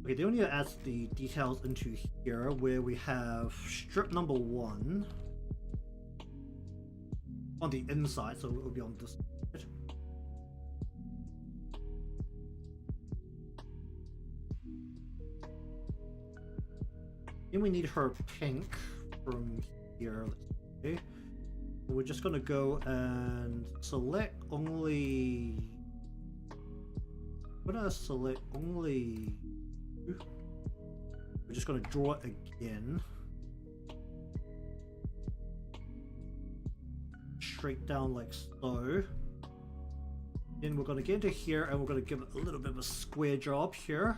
Okay, they only add the details into here where we have strip number 1 on the inside, so it will be on this side. Then we need her pink from here. Okay, we're just gonna go and select only. I'm gonna select only. We're just going to draw it again. Straight down like so. Then we're going to get into here and we're going to give it a little bit of a square job here.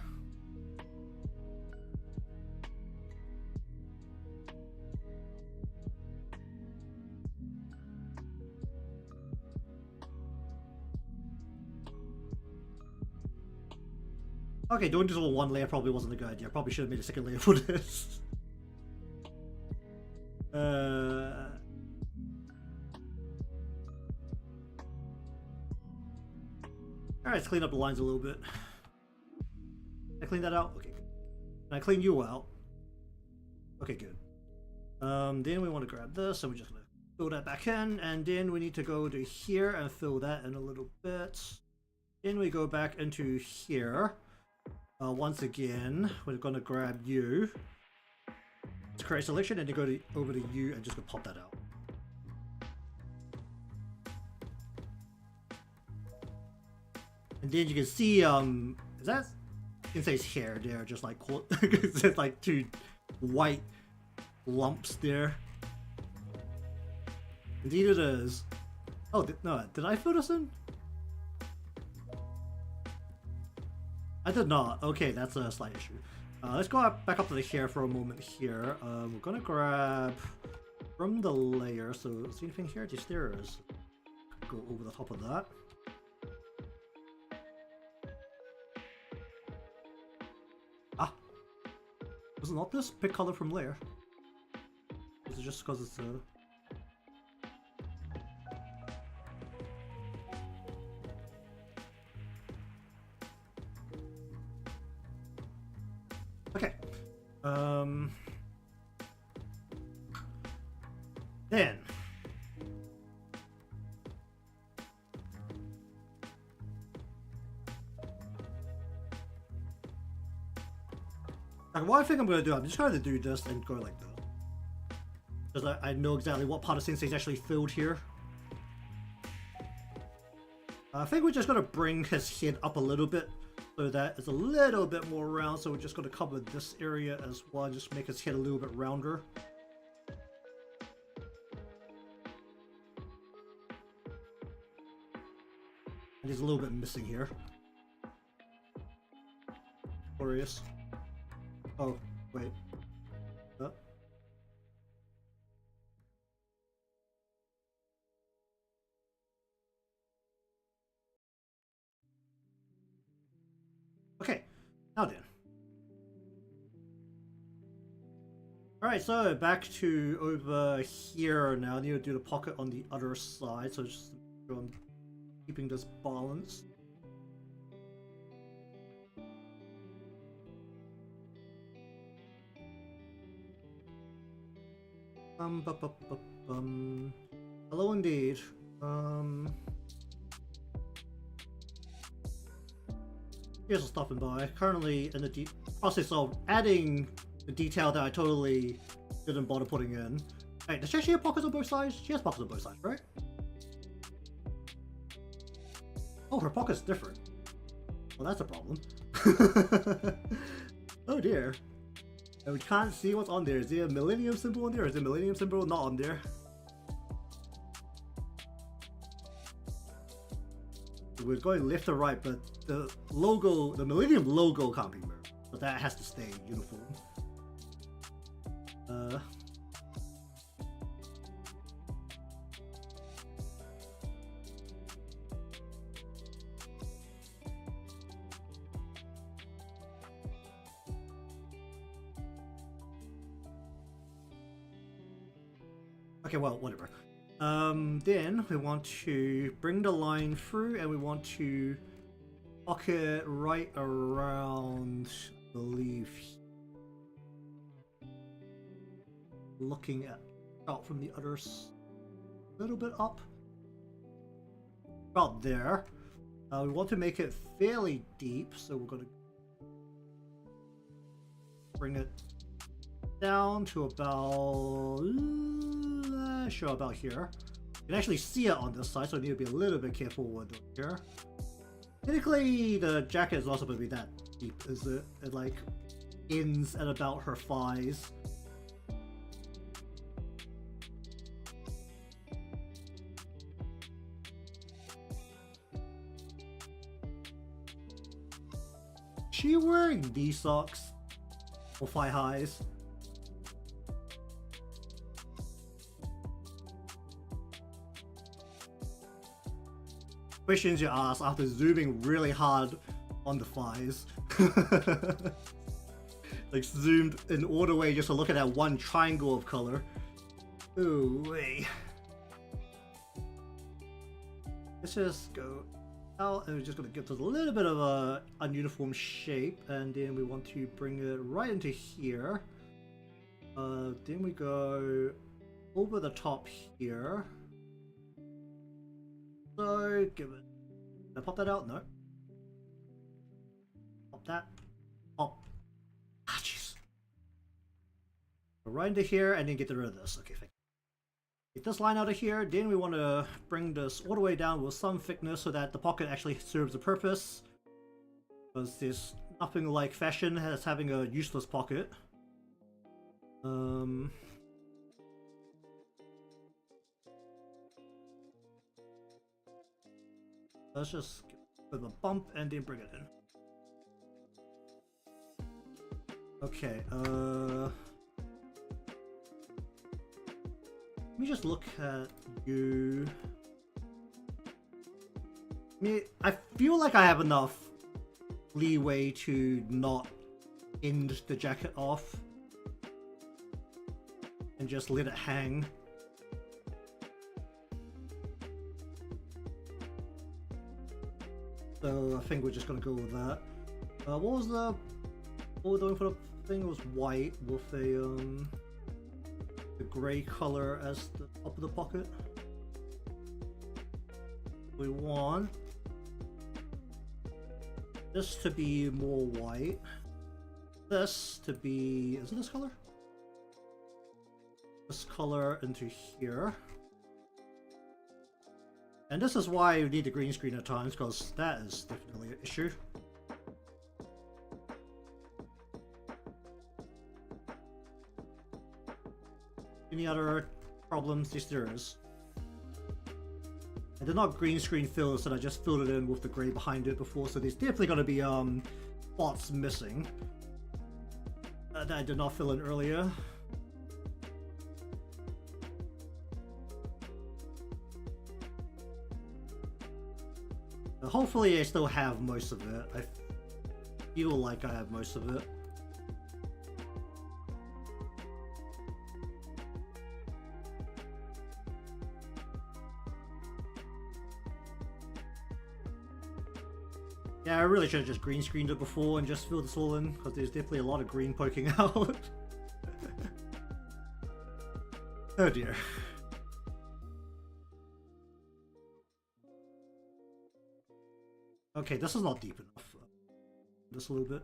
Okay, doing this all one layer probably wasn't a good idea. I probably should have made a second layer for this. Alright, let's clean up the lines a little bit. Can I clean that out? Okay, good. Can I clean you out? Okay, good. Then we want to grab this, and we're just going to fill that back in, and then we need to go to here and fill that in a little bit. Then we go back into here. Once again, we're going to grab you to create a selection, and then go over to you and just go pop that out. And then you can see, is that Sensei's hair there? Just like it's like 2 white lumps there. Indeed it is. Oh, no, did I fill this in? I did not. Okay, that's a slight issue. Let's go back up to the hair for a moment here. We're gonna grab from the layer, so see anything here? These stairs. Go over the top of that. Ah! Was it not this? Pick color from layer. Is it just because it's okay. Then what I think I'm gonna do, I'm just gonna do this and go like this. Because I know exactly what part of Sensei is actually filled here. I think we're just gonna bring his head up a little bit so that it's a little bit more round. So we're just gonna cover this area as well, just make his head a little bit rounder. And he's a little bit missing here. Glorious. Oh, wait. Okay, now then. Alright, so back to over here now. I need to do the pocket on the other side, so just make sure I'm keeping this balanced. Hello indeed. Here's a stopping by. Currently in the process of adding the detail that I totally didn't bother putting in. Hey, does she actually have pockets on both sides? She has pockets on both sides, right? Oh, her pocket's different. Well, that's a problem. Oh dear. And we can't see what's on there. Is there a millennium symbol on there? Or is the millennium symbol not on there? We're going left or right, but the logo, the millennium logo can't be moved. But that has to stay uniform. Okay, well, whatever. Then we want to bring the line through and we want to pocket right around, I believe, looking at out from the other little bit up. About there. We want to make it fairly deep, so we're going to bring it down to about sure, about here. You can actually see it on this side, so I need to be a little bit careful with it here. Technically, the jacket is not supposed to be that deep, is it? It like ends at about her thighs. Is she wearing these socks or thigh highs? Questions you ask after zooming really hard on the thighs. Like zoomed in all the way just to look at that one triangle of color. Ooh, wait. Let's just go out and we're just gonna give this a little bit of a ununiform shape, and then we want to bring it right into here. Then we go over the top here. So, give it. Did I pop that out? No. Pop that. Pop. Ah, jeez. Right into here and then get rid of this. Okay, thank you. Get this line out of here. Then we want to bring this all the way down with some thickness so that the pocket actually serves a purpose. Because there's nothing like fashion as having a useless pocket. Let's just give it a bump and then bring it in. Okay, let me just look at you. I feel like I have enough leeway to not end the jacket off and just let it hang. So I think we're just gonna go with that. What were we doing for the thing? It was white with a the grey color as the top of the pocket. We want this to be more white. This to be, is it this color? This color into here. And this is why you need the green screen at times, because that is definitely an issue. Any other problems? Yes, there is. I did not green screen fill this, and I just filled it in with the grey behind it before, so there's definitely going to be spots missing that I did not fill in earlier. Hopefully I still have most of it. I feel like I have most of it. Yeah, I really should have just green screened it before and just filled this all in, because there's definitely a lot of green poking out. Oh dear. Okay, this is not deep enough. Just a little bit.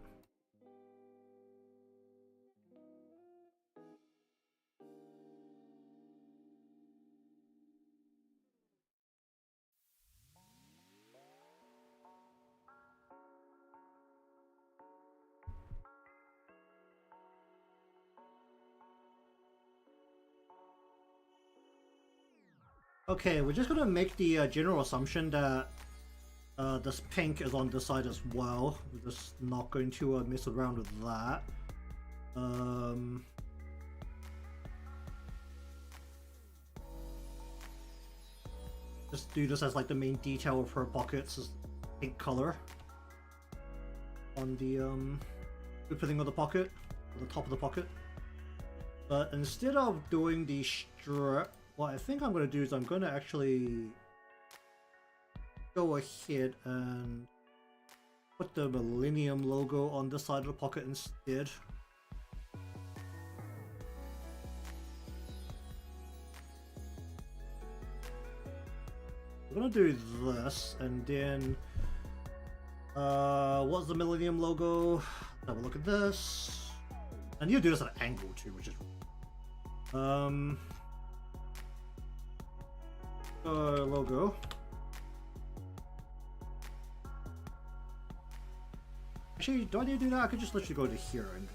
Okay, we're just gonna make the general assumption that this pink is on this side as well. We're just not going to mess around with that. Just do this as like the main detail of her pockets, is pink color on the opening of the pocket, or the top of the pocket. But instead of doing the strip, what I think I'm going to do is I'm going to actually go ahead and put the Millennium logo on this side of the pocket instead. We're going to do this, and then what's the Millennium logo? Have a look at this. And you do this at an angle too, which is logo. Actually, do I need to do that? I could just literally go to here and...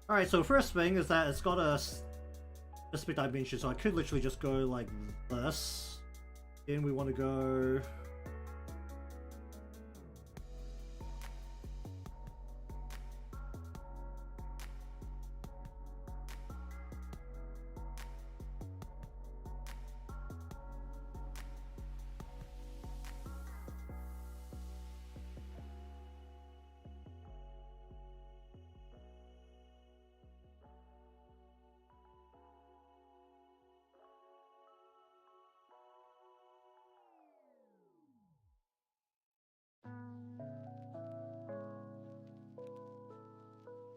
Alright, so first thing is that it's got a specific dimension, so I could literally just go like this. Then we want to go...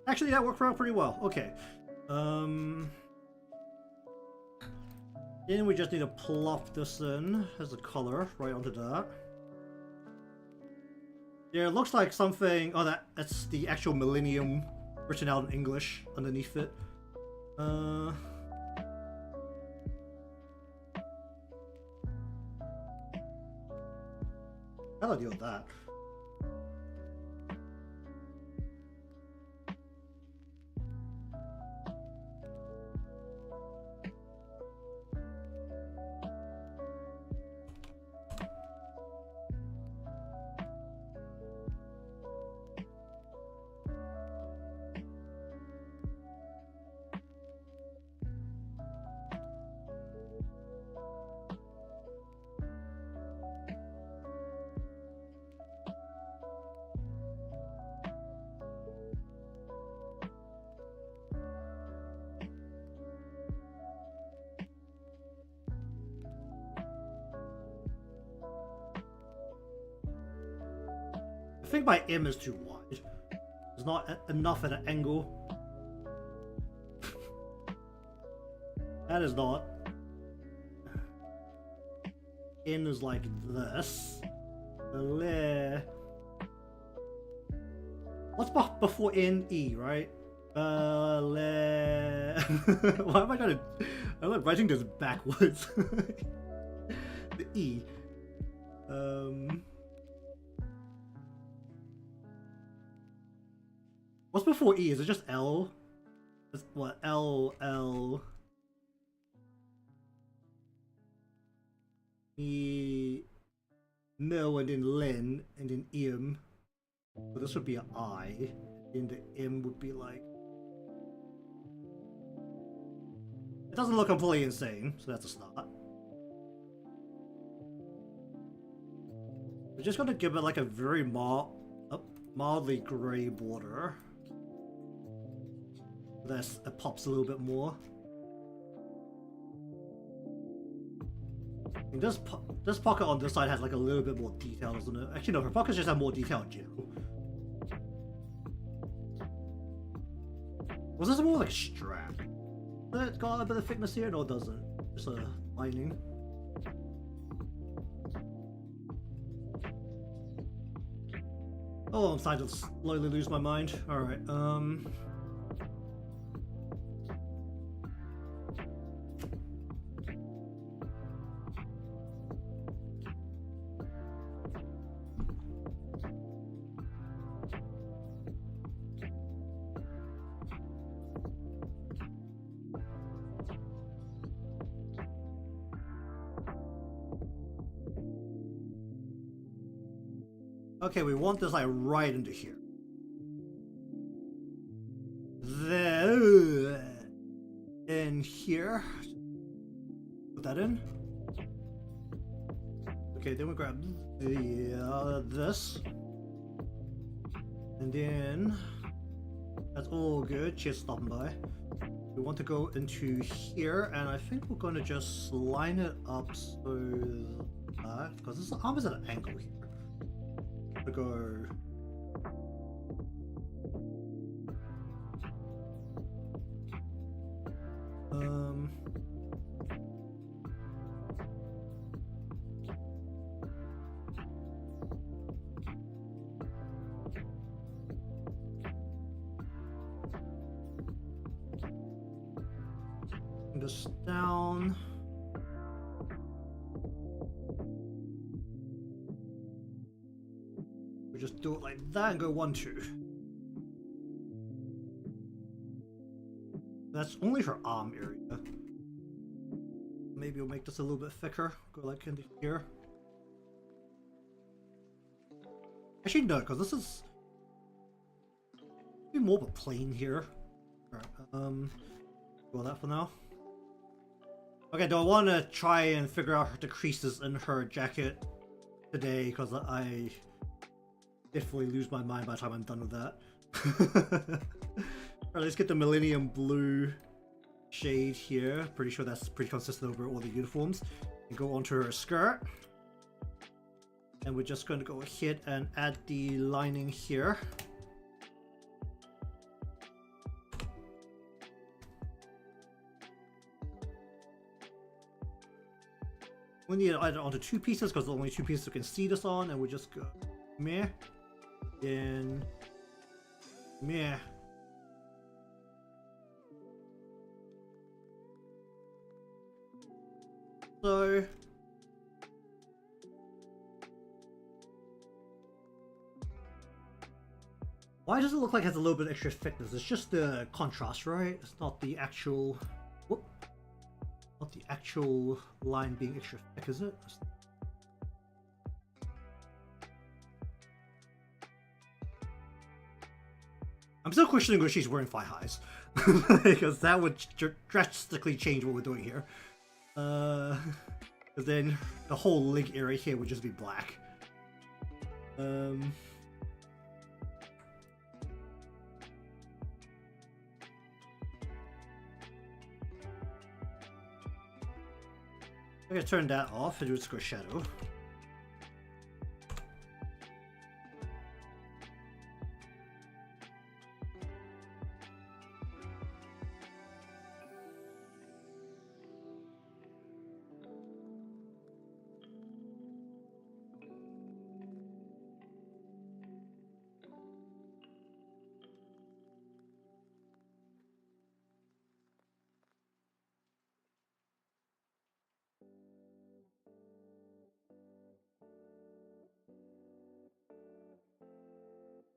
Actually, that worked out pretty well. Okay. Then we just need to plop this in as a color right onto that. Yeah, it looks like something... Oh, that's the actual Millennium written out in English underneath it. How do I deal with that? think my M is too wide. There's not enough at an angle. That is not. N is like this. What's before N? E, right? Why am I trying to? I'm like writing this backwards. The E. What's before E? Is it just L? It's what? L. E. Mil and then Len and then Im. So this would be an I. And the M would be like. It doesn't look completely insane, so that's a start. We're just gonna give it like a very mildly grey border. It pops a little bit more. And this pocket on this side has like a little bit more detail, doesn't it? Actually no, her pockets just have more detail in general. Was this more like strap? It got a bit of thickness here, no it doesn't. Just a lining. Oh, I'm starting to slowly lose my mind. Alright, okay, we want this like right into here. Then in here. Put that in. Okay, then we grab the this. And then that's all good. Cheers, stopping by. We want to go into here, and I think we're going to just line it up so that because this arm is at an angle here. To go this down. We just do it like that and go 1, 2. That's only her arm area. Maybe we'll make this a little bit thicker. Go like into here. Actually no, because this is more of a plane here. Alright, go that for now. Okay, do I want to try and figure out the creases in her jacket today? Because I definitely lose my mind by the time I'm done with that. Alright, let's get the Millennium Blue shade here. Pretty sure that's pretty consistent over all the uniforms. And go onto her skirt. And we're just going to go ahead and add the lining here. We need to add it onto 2 pieces because there's only 2 pieces we can see this on, and we just go meh, then meh. So why does it look like it has a little bit extra thickness? It's just the contrast, right? It's not the actual. Whoop. Not the actual line being extra thick, is it? I'm still questioning whether she's wearing thigh highs. Because that would drastically change what we're doing here. Because then the whole leg area here would just be black. I'm gonna turn that off and just go shadow.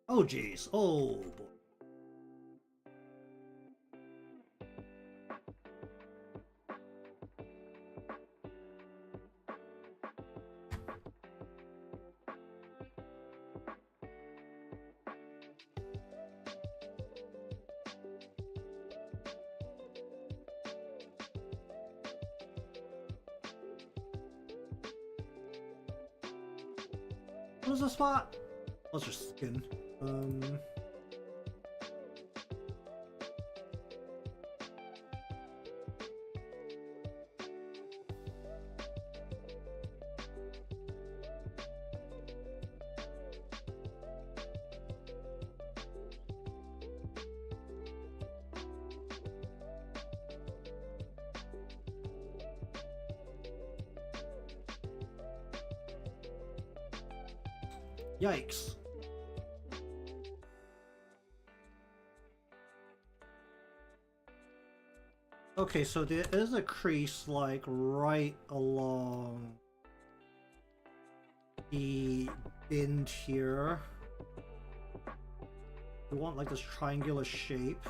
Oh jeez. Oh boy. What was the spot? What's your skin? Yikes. Okay, so there is a crease like right along the end here. We want like this triangular shape.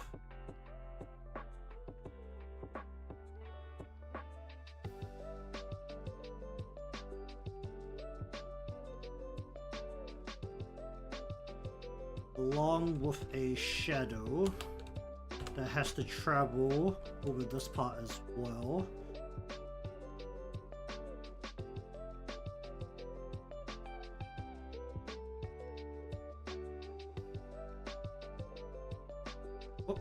Along with a shadow that has to travel over this part as well. Oh.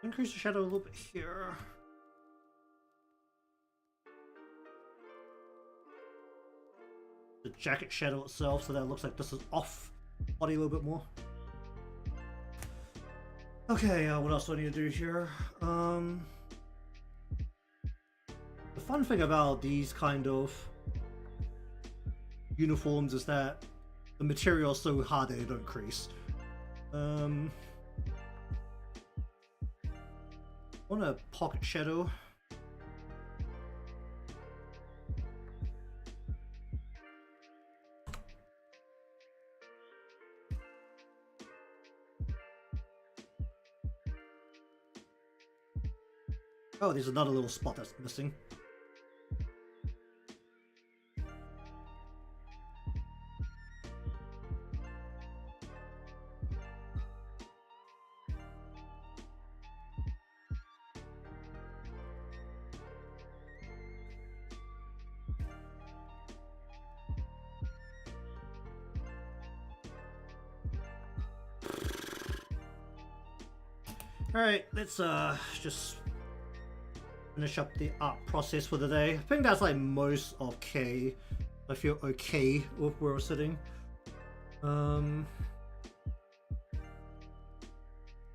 Increase the shadow a little bit here. The jacket shadow itself, so that it looks like this is off body a little bit more. Okay, what else do I need to do here? The fun thing about these kind of uniforms is that the material is so hard that they don't crease. I want a pocket shadow. Oh, there's another little spot that's missing. Alright, let's just finish up the art process for the day. I think that's like most okay. I feel okay with where we're sitting. Alright,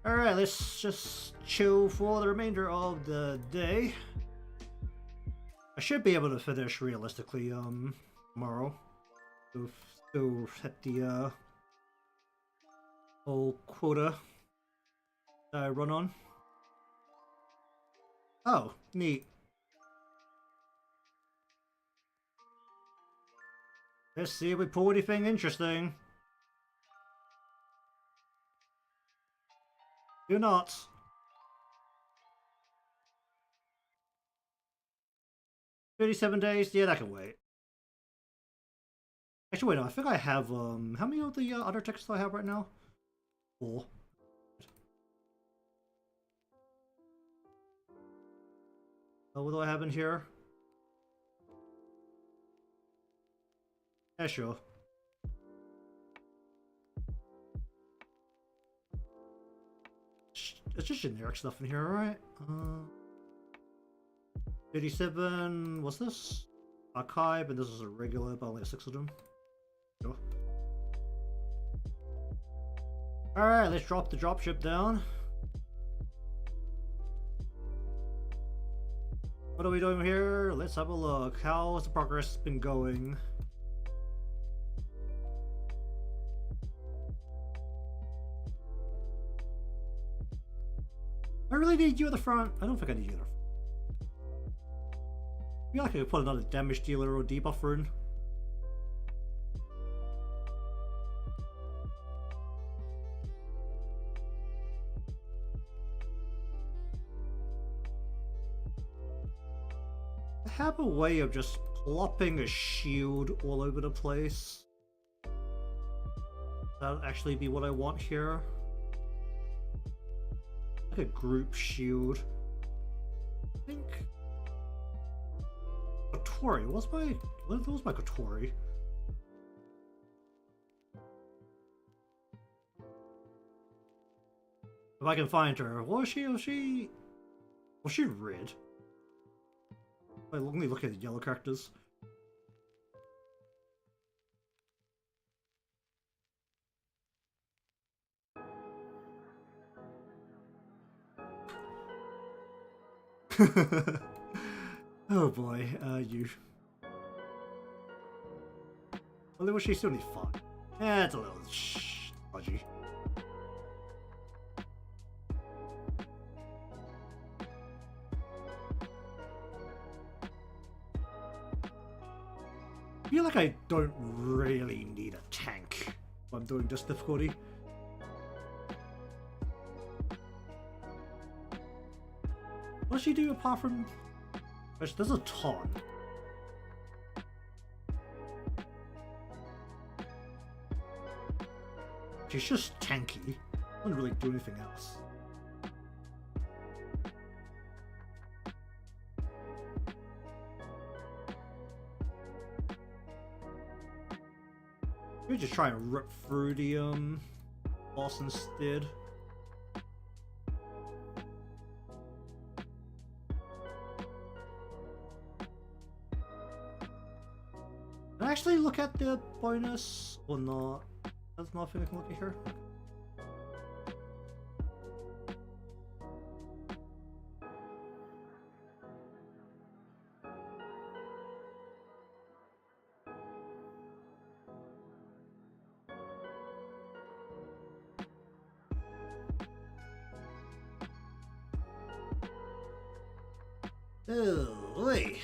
let's just chill for the remainder of the day. I should be able to finish realistically tomorrow. So hit the whole quota that I run on. Oh, neat. Let's see if we pull anything interesting. Do not. $37 days? Yeah, that can wait. Actually, wait, no, I think I have, how many of the other texts do I have right now? 4. What do I have in here? Yeah, sure. it's just generic stuff in here, right? 37, what's this? Archive, and this is a regular, but only 6 of them. Sure. Alright, let's drop the dropship down. What are we doing here? Let's have a look. How's the progress been going? I really need you at the front. I don't think I need you at the front. I feel like I could put another damage dealer or debuffer in. I have a way of just plopping a shield all over the place. That'll actually be what I want here. Like a group shield. I think Kotori, what was my Kotori? If I can find her. Was she red? Let me look at the yellow characters. Oh boy, you. Well, was she still need 5? Yeah, it's a little dodgy. I feel like I don't really need a tank when I'm doing this difficulty. What does she do apart from... There's a ton. She's just tanky. Doesn't really do anything else. Maybe just try and rip through the boss instead. Can I actually look at the bonus or not? There's nothing I can look at here. Oh, boy.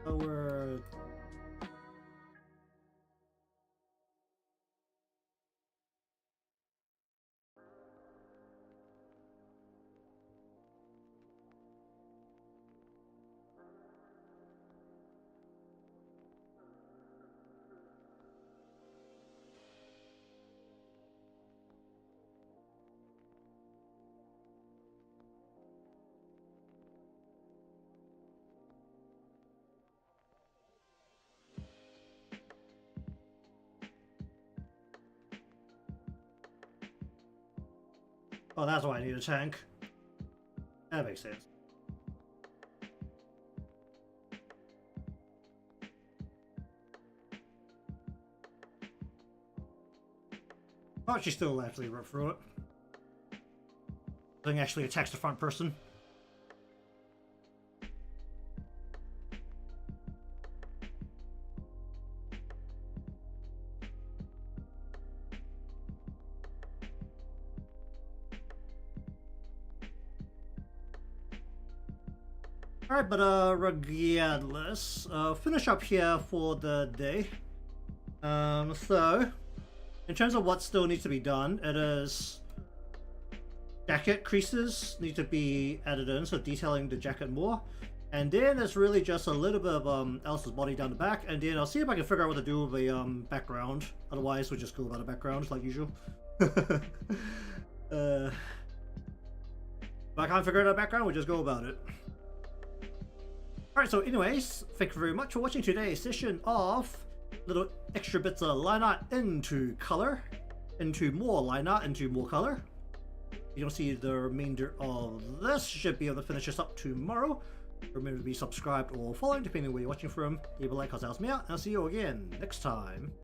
So we're... Oh, that's why I need a tank. That makes sense. Oh, she still actually ripped through it. Thing actually attacks the front person. Alright, but regardless, finish up here for the day. So in terms of what still needs to be done, it is jacket creases need to be added in, so detailing the jacket more. And then it's really just a little bit of Alice's body down the back, and then I'll see if I can figure out what to do with a background. Otherwise, we'll just go about a background like usual. If I can't figure out a background, we'll just go about it. Alright, so anyways, thank you very much for watching today's session of little extra bits of line art into color, into more line art, into more color. You don't see the remainder of this. Should be able to finish this up tomorrow. Remember to be subscribed or following, depending on where you're watching from. Leave a like, cause that helps me out, and I'll see you again next time.